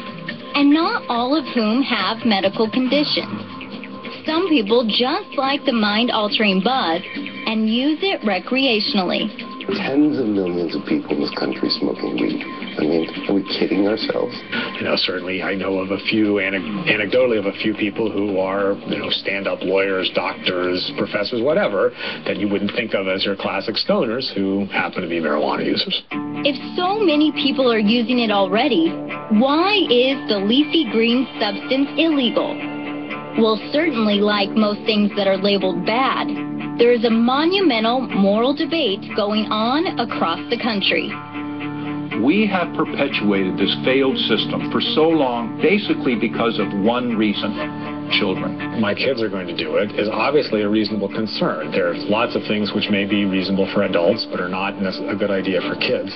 and not all of whom have medical conditions. Some people just like the mind-altering buzz and use it recreationally. Tens of millions of people in this country smoking weed. I mean, are we kidding ourselves? You know, certainly I know of a few, anecdotally of a few people who are, you know, stand-up lawyers, doctors, professors, whatever, that you wouldn't think of as your classic stoners who happen to be marijuana users. If so many people are using it already, why is the leafy green substance illegal? Well, certainly like most things that are labeled bad, there is a monumental moral debate going on across the country. We have perpetuated this failed system for so long, basically because of one reason: children. My kids are going to do it is obviously a reasonable concern. There's lots of things which may be reasonable for adults but are not a good idea for kids.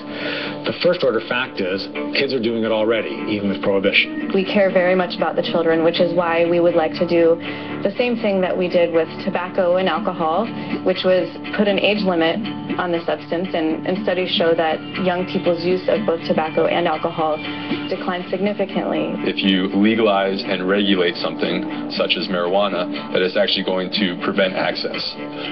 The first order fact is kids are doing it already, even with prohibition. We care very much about the children, which is why we would like to do the same thing that we did with tobacco and alcohol, which was put an age limit on the substance, and studies show that young people's use of both tobacco and alcohol declined significantly. If you legalize and regulate something, such as marijuana, that is actually going to prevent access.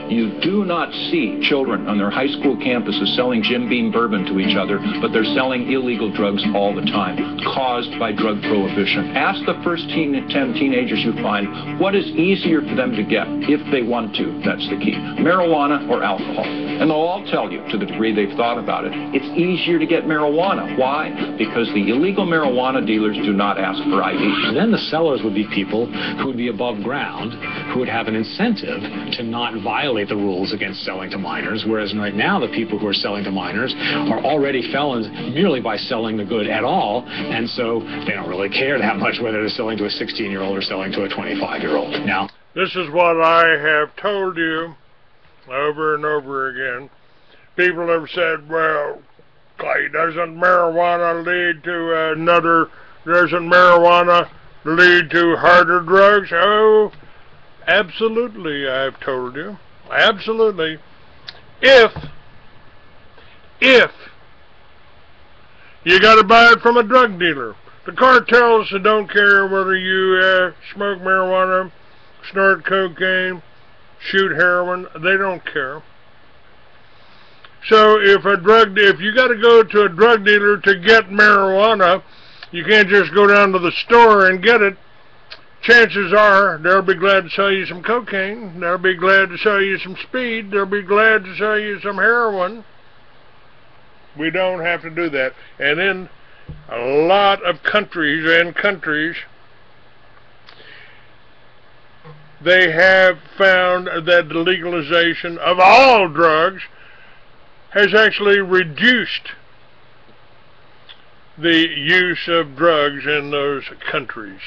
You do not see children on their high school campuses selling Jim Beam bourbon to each other, but they're selling illegal drugs all the time, caused by drug prohibition. Ask the first 10 teenagers you find what is easier for them to get if they want to. That's the key. Marijuana or alcohol. And they'll all tell you, to the degree they've thought about it, it's easier to get marijuana. Why? Because the illegal marijuana dealers do not ask for ID. And then the sellers would be people who would be above ground, who would have an incentive to not violate the rules against selling to minors, whereas right now the people who are selling to minors are already felons merely by selling the good at all, and so they don't really care that much whether they're selling to a 16-year-old or selling to a 25-year-old. Now, this is what I have told you over and over again. People have said, well, Clay, doesn't marijuana lead to harder drugs? Oh, absolutely, I've told you. Absolutely. If you got to buy it from a drug dealer. The cartels don't care whether you smoke marijuana, snort cocaine, shoot heroin. They don't care. So if you got to go to a drug dealer to get marijuana, you can't just go down to the store and get it. Chances are they'll be glad to sell you some cocaine. They'll be glad to sell you some speed. They'll be glad to sell you some heroin. We don't have to do that. And in a lot of countries, they have found that the legalization of all drugs has actually reduced the use of drugs in those countries.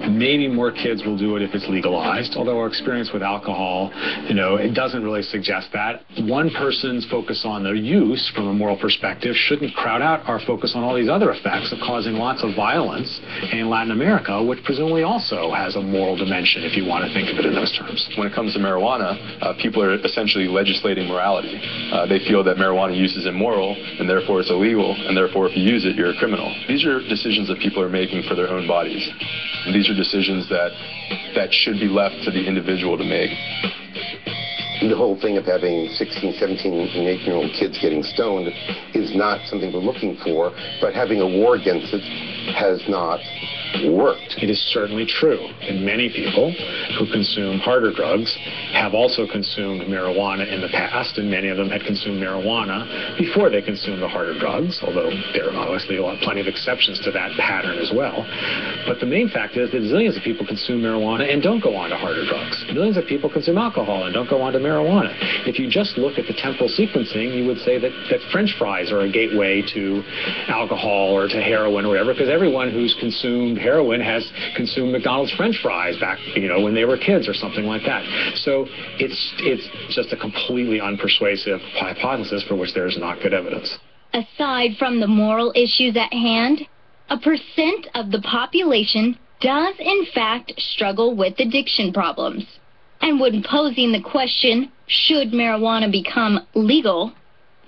Maybe more kids will do it if it's legalized, although our experience with alcohol, it doesn't really suggest that. One person's focus on the use from a moral perspective shouldn't crowd out our focus on all these other effects of causing lots of violence in Latin America, which presumably also has a moral dimension, if you want to think of it in those terms. When it comes to marijuana, people are essentially legislating morality. They feel that marijuana use is immoral, and therefore it's illegal, and therefore if you use it, you're a criminal. These are decisions that people are making for their own bodies. And these are decisions that should be left to the individual to make. The whole thing of having 16, 17, and 18-year-old kids getting stoned is not something we're looking for, but having a war against it has not worked. It is certainly true that many people who consume harder drugs have also consumed marijuana in the past, and many of them had consumed marijuana before they consumed the harder drugs, although there are obviously plenty of exceptions to that pattern as well. But the main fact is that zillions of people consume marijuana and don't go on to harder drugs. Millions of people consume alcohol and don't go on to marijuana. If you just look at the temporal sequencing, you would say that French fries are a gateway to alcohol or to heroin or whatever, because everyone who's consumed heroin has consumed McDonald's French fries back, when they were kids or something like that. So it's just a completely unpersuasive hypothesis for which there is not good evidence. Aside from the moral issues at hand, a percent of the population does in fact struggle with addiction problems. And when posing the question, should marijuana become legal,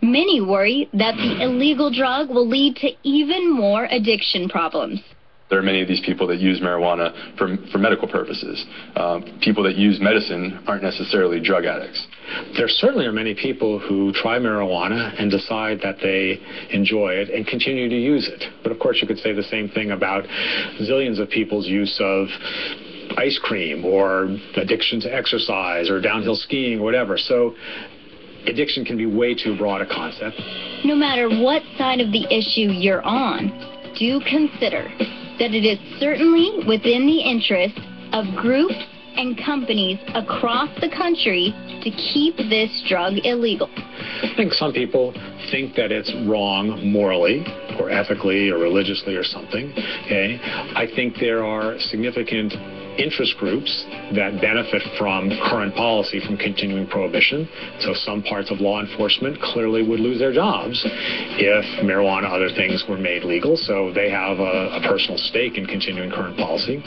many worry that the illegal drug will lead to even more addiction problems. There are many of these people that use marijuana for medical purposes. People that use medicine aren't necessarily drug addicts. There certainly are many people who try marijuana and decide that they enjoy it and continue to use it. But of course you could say the same thing about zillions of people's use of ice cream or addiction to exercise or downhill skiing or whatever. So addiction can be way too broad a concept. No matter what side of the issue you're on, do consider that it is certainly within the interest of groups and companies across the country to keep this drug illegal. I think some people think that it's wrong morally or ethically or religiously or something. Okay? I think there are significant interest groups that benefit from current policy, from continuing prohibition. So some parts of law enforcement clearly would lose their jobs if marijuana, other things were made legal. So they have a personal stake in continuing current policy.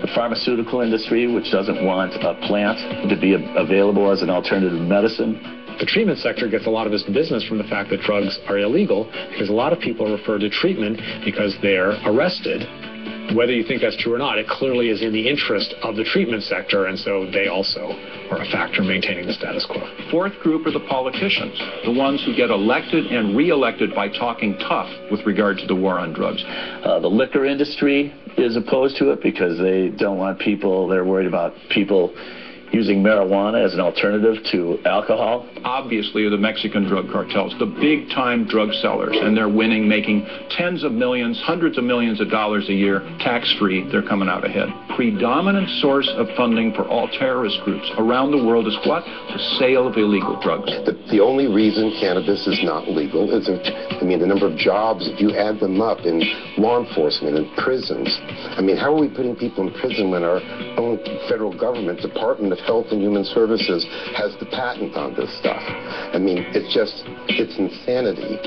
The pharmaceutical industry, which doesn't want a plant to be available as an alternative medicine. The treatment sector gets a lot of its business from the fact that drugs are illegal, because a lot of people refer to treatment because they're arrested. Whether you think that's true or not, it clearly is in the interest of the treatment sector, and so they also are a factor in maintaining the status quo. Fourth group are the politicians, the ones who get elected and re-elected by talking tough with regard to the war on drugs. The liquor industry is opposed to it because they don't want people, they're worried about people using marijuana as an alternative to alcohol. Obviously, the Mexican drug cartels, the big-time drug sellers, and they're winning, making tens of millions, hundreds of millions of dollars a year, tax-free. They're coming out ahead. Predominant source of funding for all terrorist groups around the world is what? The sale of illegal drugs. The only reason cannabis is not legal is, the number of jobs, if you add them up in law enforcement and prisons. How are we putting people in prison when our own federal government, Department of Health and Human Services, has the patent on this stuff? It's insanity.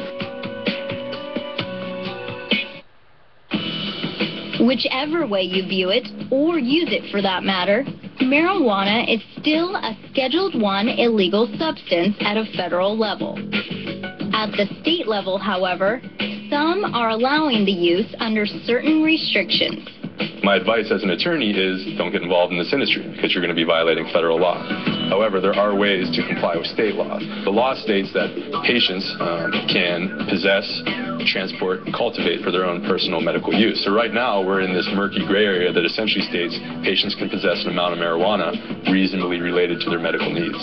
Whichever way you view it, or use it for that matter, marijuana is still a Scheduled I illegal substance at a federal level. At the state level, however, some are allowing the use under certain restrictions. My advice as an attorney is don't get involved in this industry because you're going to be violating federal law. However, there are ways to comply with state laws. The law states that patients can possess, transport, and cultivate for their own personal medical use. So right now, we're in this murky gray area that essentially states patients can possess an amount of marijuana reasonably related to their medical needs.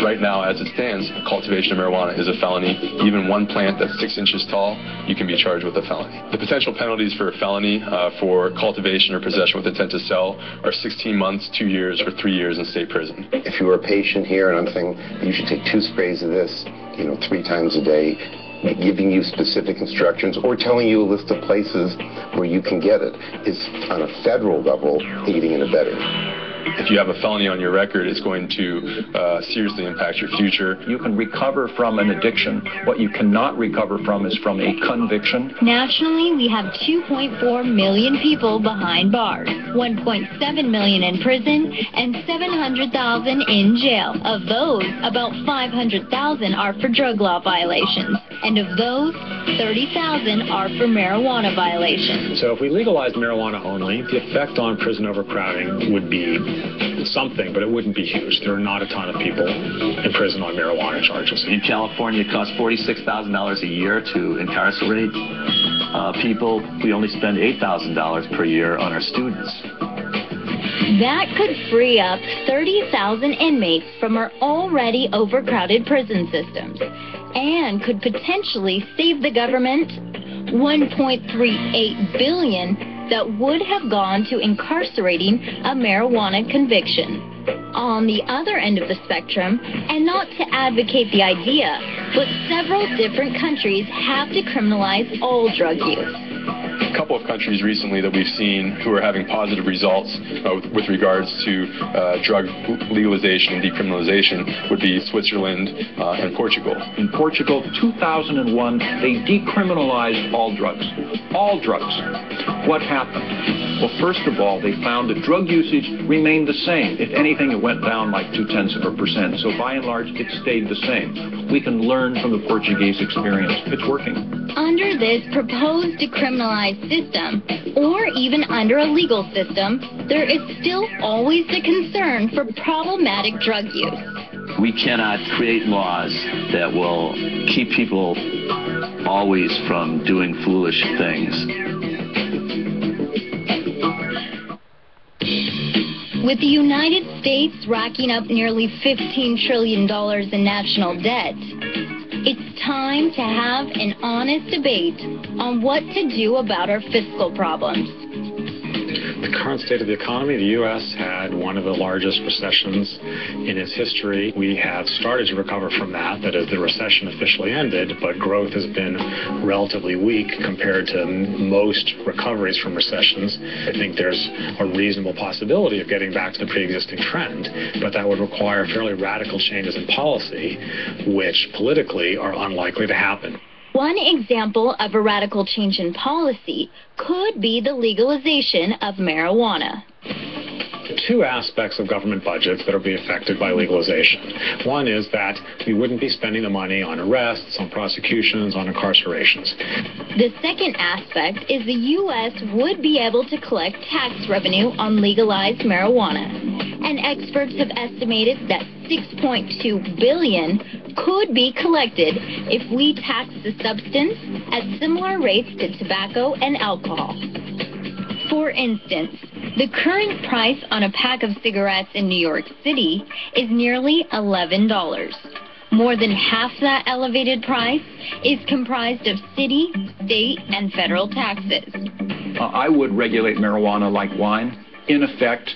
Right now, as it stands, cultivation of marijuana is a felony. Even one plant that's 6 inches tall, you can be charged with a felony. The potential penalties for a felony for cultivation or possession with intent to sell are 16 months, 2 years, or 3 years in state prison. If you were a patient here and I'm saying you should take 2 sprays of this, 3 times a day, giving you specific instructions or telling you a list of places where you can get it, is on a federal level aiding and abetting. If you have a felony on your record, it's going to seriously impact your future. You can recover from an addiction. What you cannot recover from is from a conviction. Nationally, we have 2.4 million people behind bars, 1.7 million in prison, and 700,000 in jail. Of those, about 500,000 are for drug law violations. And of those, 30,000 are for marijuana violations. So if we legalized marijuana only, the effect on prison overcrowding would be something, but it wouldn't be huge. There are not a ton of people in prison on marijuana charges. In California, it costs $46,000 a year to incarcerate people. We only spend $8,000 per year on our students. That could free up 30,000 inmates from our already overcrowded prison systems and could potentially save the government $1.38 billion that would have gone to incarcerating a marijuana conviction. On the other end of the spectrum, and not to advocate the idea, but several different countries have decriminalized all drug use. couple of countries recently that we've seen who are having positive results with regards to drug legalization and decriminalization would be Switzerland and Portugal. In Portugal, 2001, they decriminalized all drugs. All drugs. What happened? Well, first of all, they found that drug usage remained the same. If anything, it went down like 0.2%. So by and large, it stayed the same. We can learn from the Portuguese experience. It's working. Under this proposed decriminalized system, or even under a legal system, there is still always the concern for problematic drug use. We cannot create laws that will keep people always from doing foolish things. With the United States racking up nearly $15 trillion in national debt, it's time to have an honest debate on what to do about our fiscal problems. The current state of the economy, the U.S. had one of the largest recessions in its history. We have started to recover from that. That is, the recession officially ended, but growth has been relatively weak compared to most recoveries from recessions. I think there's a reasonable possibility of getting back to the pre-existing trend, but that would require fairly radical changes in policy, which politically are unlikely to happen. One example of a radical change in policy could be the legalization of marijuana. Two aspects of government budgets that will be affected by legalization. One is that we wouldn't be spending the money on arrests, on prosecutions, on incarcerations. The second aspect is the U.S. would be able to collect tax revenue on legalized marijuana. And experts have estimated that $6.2 billion could be collected if we tax the substance at similar rates to tobacco and alcohol. For instance, the current price on a pack of cigarettes in New York City is nearly $11. More than half that elevated price is comprised of city, state, and federal taxes. I would regulate marijuana like wine. In effect,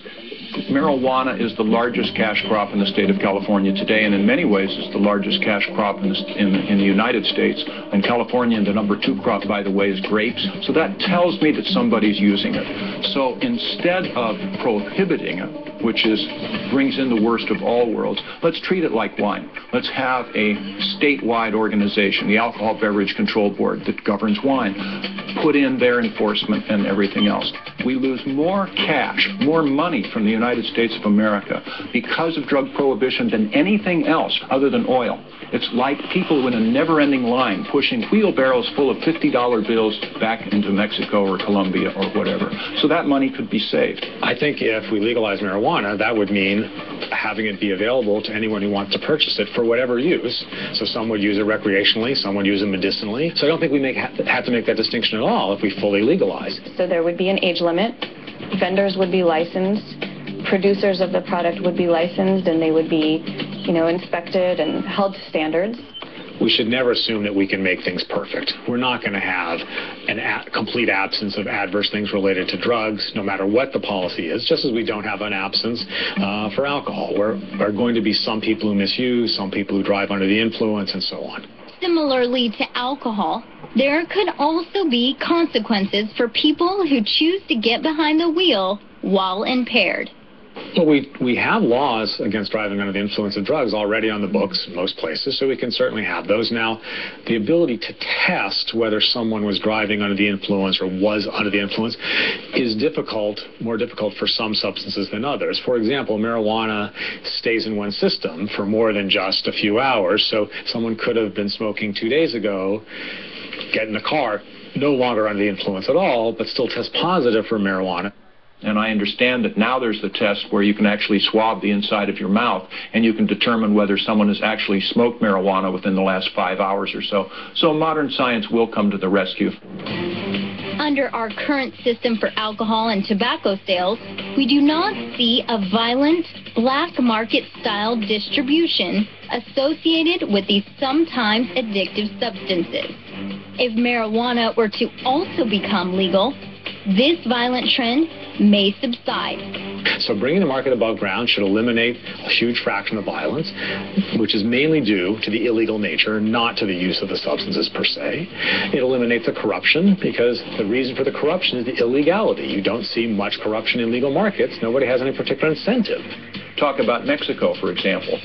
marijuana is the largest cash crop in the state of California today, and in many ways it's the largest cash crop in the United States. In California, the number 2 crop, by the way, is grapes. So that tells me that somebody's using it. So instead of prohibiting it, which brings in the worst of all worlds, let's treat it like wine. Let's have a statewide organization, the Alcohol Beverage Control Board, that governs wine, put in their enforcement and everything else. We lose more cash, more money from the United States of America because of drug prohibition than anything else other than oil. It's like people in a never-ending line pushing wheelbarrows full of $50 bills back into Mexico or Colombia or whatever. So that money could be saved. I think if we legalize marijuana, that would mean having it be available to anyone who wants to purchase it for whatever use. So some would use it recreationally, some would use it medicinally. So I don't think we have to make that distinction at all if we fully legalize. So there would be an age limit. Vendors would be licensed. Producers of the product would be licensed, and they would be, inspected and held to standards. We should never assume that we can make things perfect. We're not going to have a complete absence of adverse things related to drugs, no matter what the policy is, just as we don't have an absence for alcohol. There are going to be some people who misuse, some people who drive under the influence, and so on. Similarly to alcohol, there could also be consequences for people who choose to get behind the wheel while impaired. Well, we have laws against driving under the influence of drugs already on the books in most places, so we can certainly have those. Now, the ability to test whether someone was driving under the influence or was under the influence is more difficult for some substances than others. For example, marijuana stays in one's system for more than just a few hours, so someone could have been smoking 2 days ago, get in the car, no longer under the influence at all, but still test positive for marijuana. And I understand that now there's the test where you can actually swab the inside of your mouth and you can determine whether someone has actually smoked marijuana within the last 5 hours or so. So modern science will come to the rescue. Under our current system for alcohol and tobacco sales, we do not see a violent black market style distribution associated with these sometimes addictive substances. If marijuana were to also become legal, this violent trend may subside. So bringing the market above ground should eliminate a huge fraction of violence, which is mainly due to the illegal nature, not to the use of the substances per se. It eliminates the corruption, because the reason for the corruption is the illegality. You don't see much corruption in legal markets. Nobody has any particular incentive. Talk about Mexico, for example.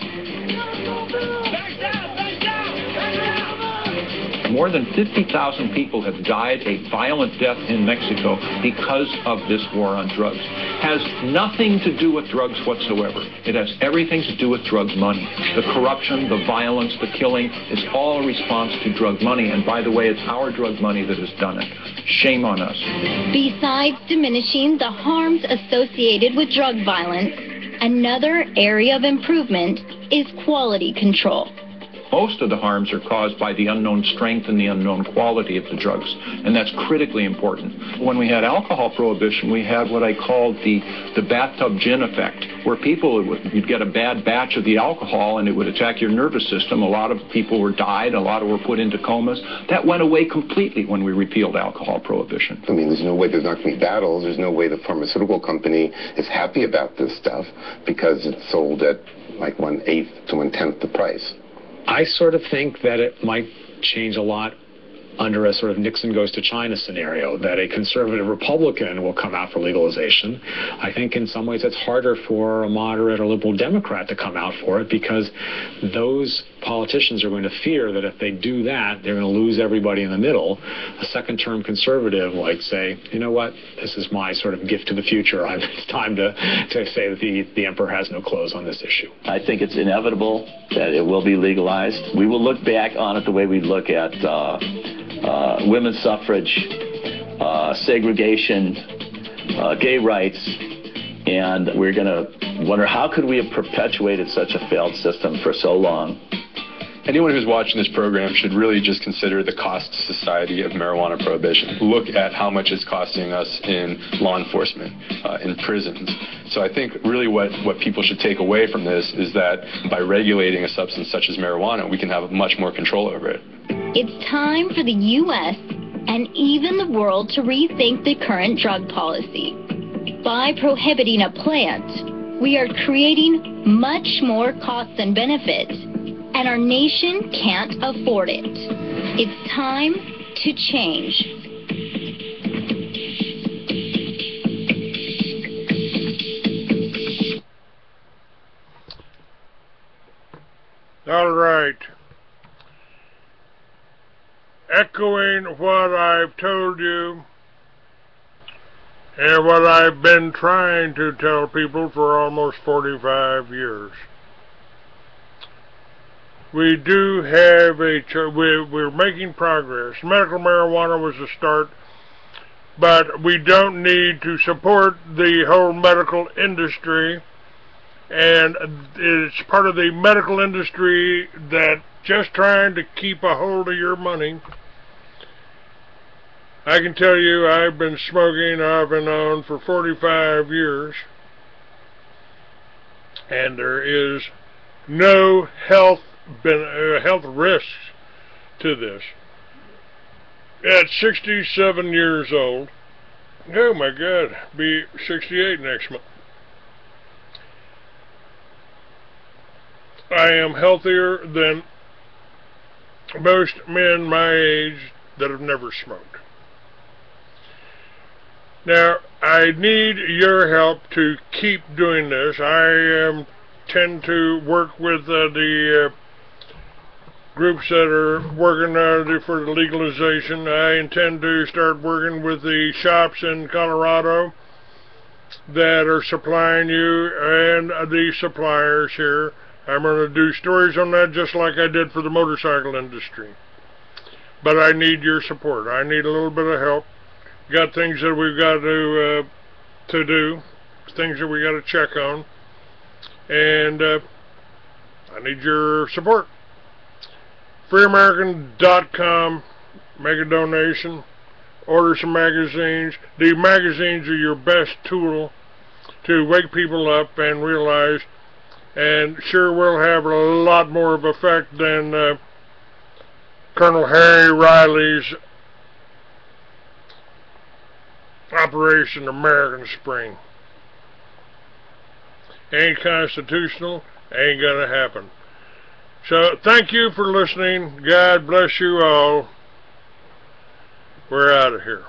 More than 50,000 people have died a violent death in Mexico because of this war on drugs. Has nothing to do with drugs whatsoever. It has everything to do with drug money. The corruption, the violence, the killing is all a response to drug money. And by the way, it's our drug money that has done it. Shame on us. Besides diminishing the harms associated with drug violence, another area of improvement is quality control. Most of the harms are caused by the unknown strength and the unknown quality of the drugs, and that's critically important. When we had alcohol prohibition, we had what I called the bathtub gin effect, where you'd get a bad batch of the alcohol and it would attack your nervous system. A lot of people died, a lot were put into comas. That went away completely when we repealed alcohol prohibition. I mean, there's no way there's not going to be battles. There's no way the pharmaceutical company is happy about this stuff because it's sold at like 1/8 to 1/10 the price. I sort of think that it might change a lot under a sort of Nixon goes to China scenario, that a conservative Republican will come out for legalization. I think in some ways it's harder for a moderate or liberal Democrat to come out for it, because those politicians are going to fear that if they do that, they're going to lose everybody in the middle. A second-term conservative might say, you know what, this is my sort of gift to the future. It's time to say that the emperor has no clothes on this issue. I think it's inevitable that it will be legalized. We will look back on it the way we look at women's suffrage, segregation, gay rights, and we're going to wonder how could we have perpetuated such a failed system for so long. Anyone who's watching this program should really just consider the cost to society of marijuana prohibition. Look at how much it's costing us in law enforcement, in prisons. So I think really what people should take away from this is that by regulating a substance such as marijuana, we can have much more control over it. It's time for the U.S. and even the world to rethink the current drug policy. By prohibiting a plant, we are creating much more costs and benefits, and our nation can't afford it. It's time to change. All right. Echoing what I've told you and what I've been trying to tell people for almost 45 years. We do have we're making progress. Medical marijuana was a start, but we don't need to support the whole medical industry, and it's part of the medical industry that just trying to keep a hold of your money. I can tell you I've been smoking off and on for 45 years, and there is no health risks to this. At 67 years old, oh my God, be 68 next month, I am healthier than most men my age that have never smoked. Now, I need your help to keep doing this. I tend to work with the groups that are working for the legalization. I intend to start working with the shops in Colorado that are supplying you and the suppliers here. I'm going to do stories on that just like I did for the motorcycle industry. But I need your support. I need a little bit of help. Got things that we've got to do, things that we got to check on, and I need your support. FreeAmerican.com, make a donation, order some magazines. The magazines are your best tool to wake people up and realize, and sure will have a lot more of effect than Colonel Harry Riley's Operation American Spring. ain't constitutional, ain't gonna happen. So, thank you for listening. God bless you all. We're out of here.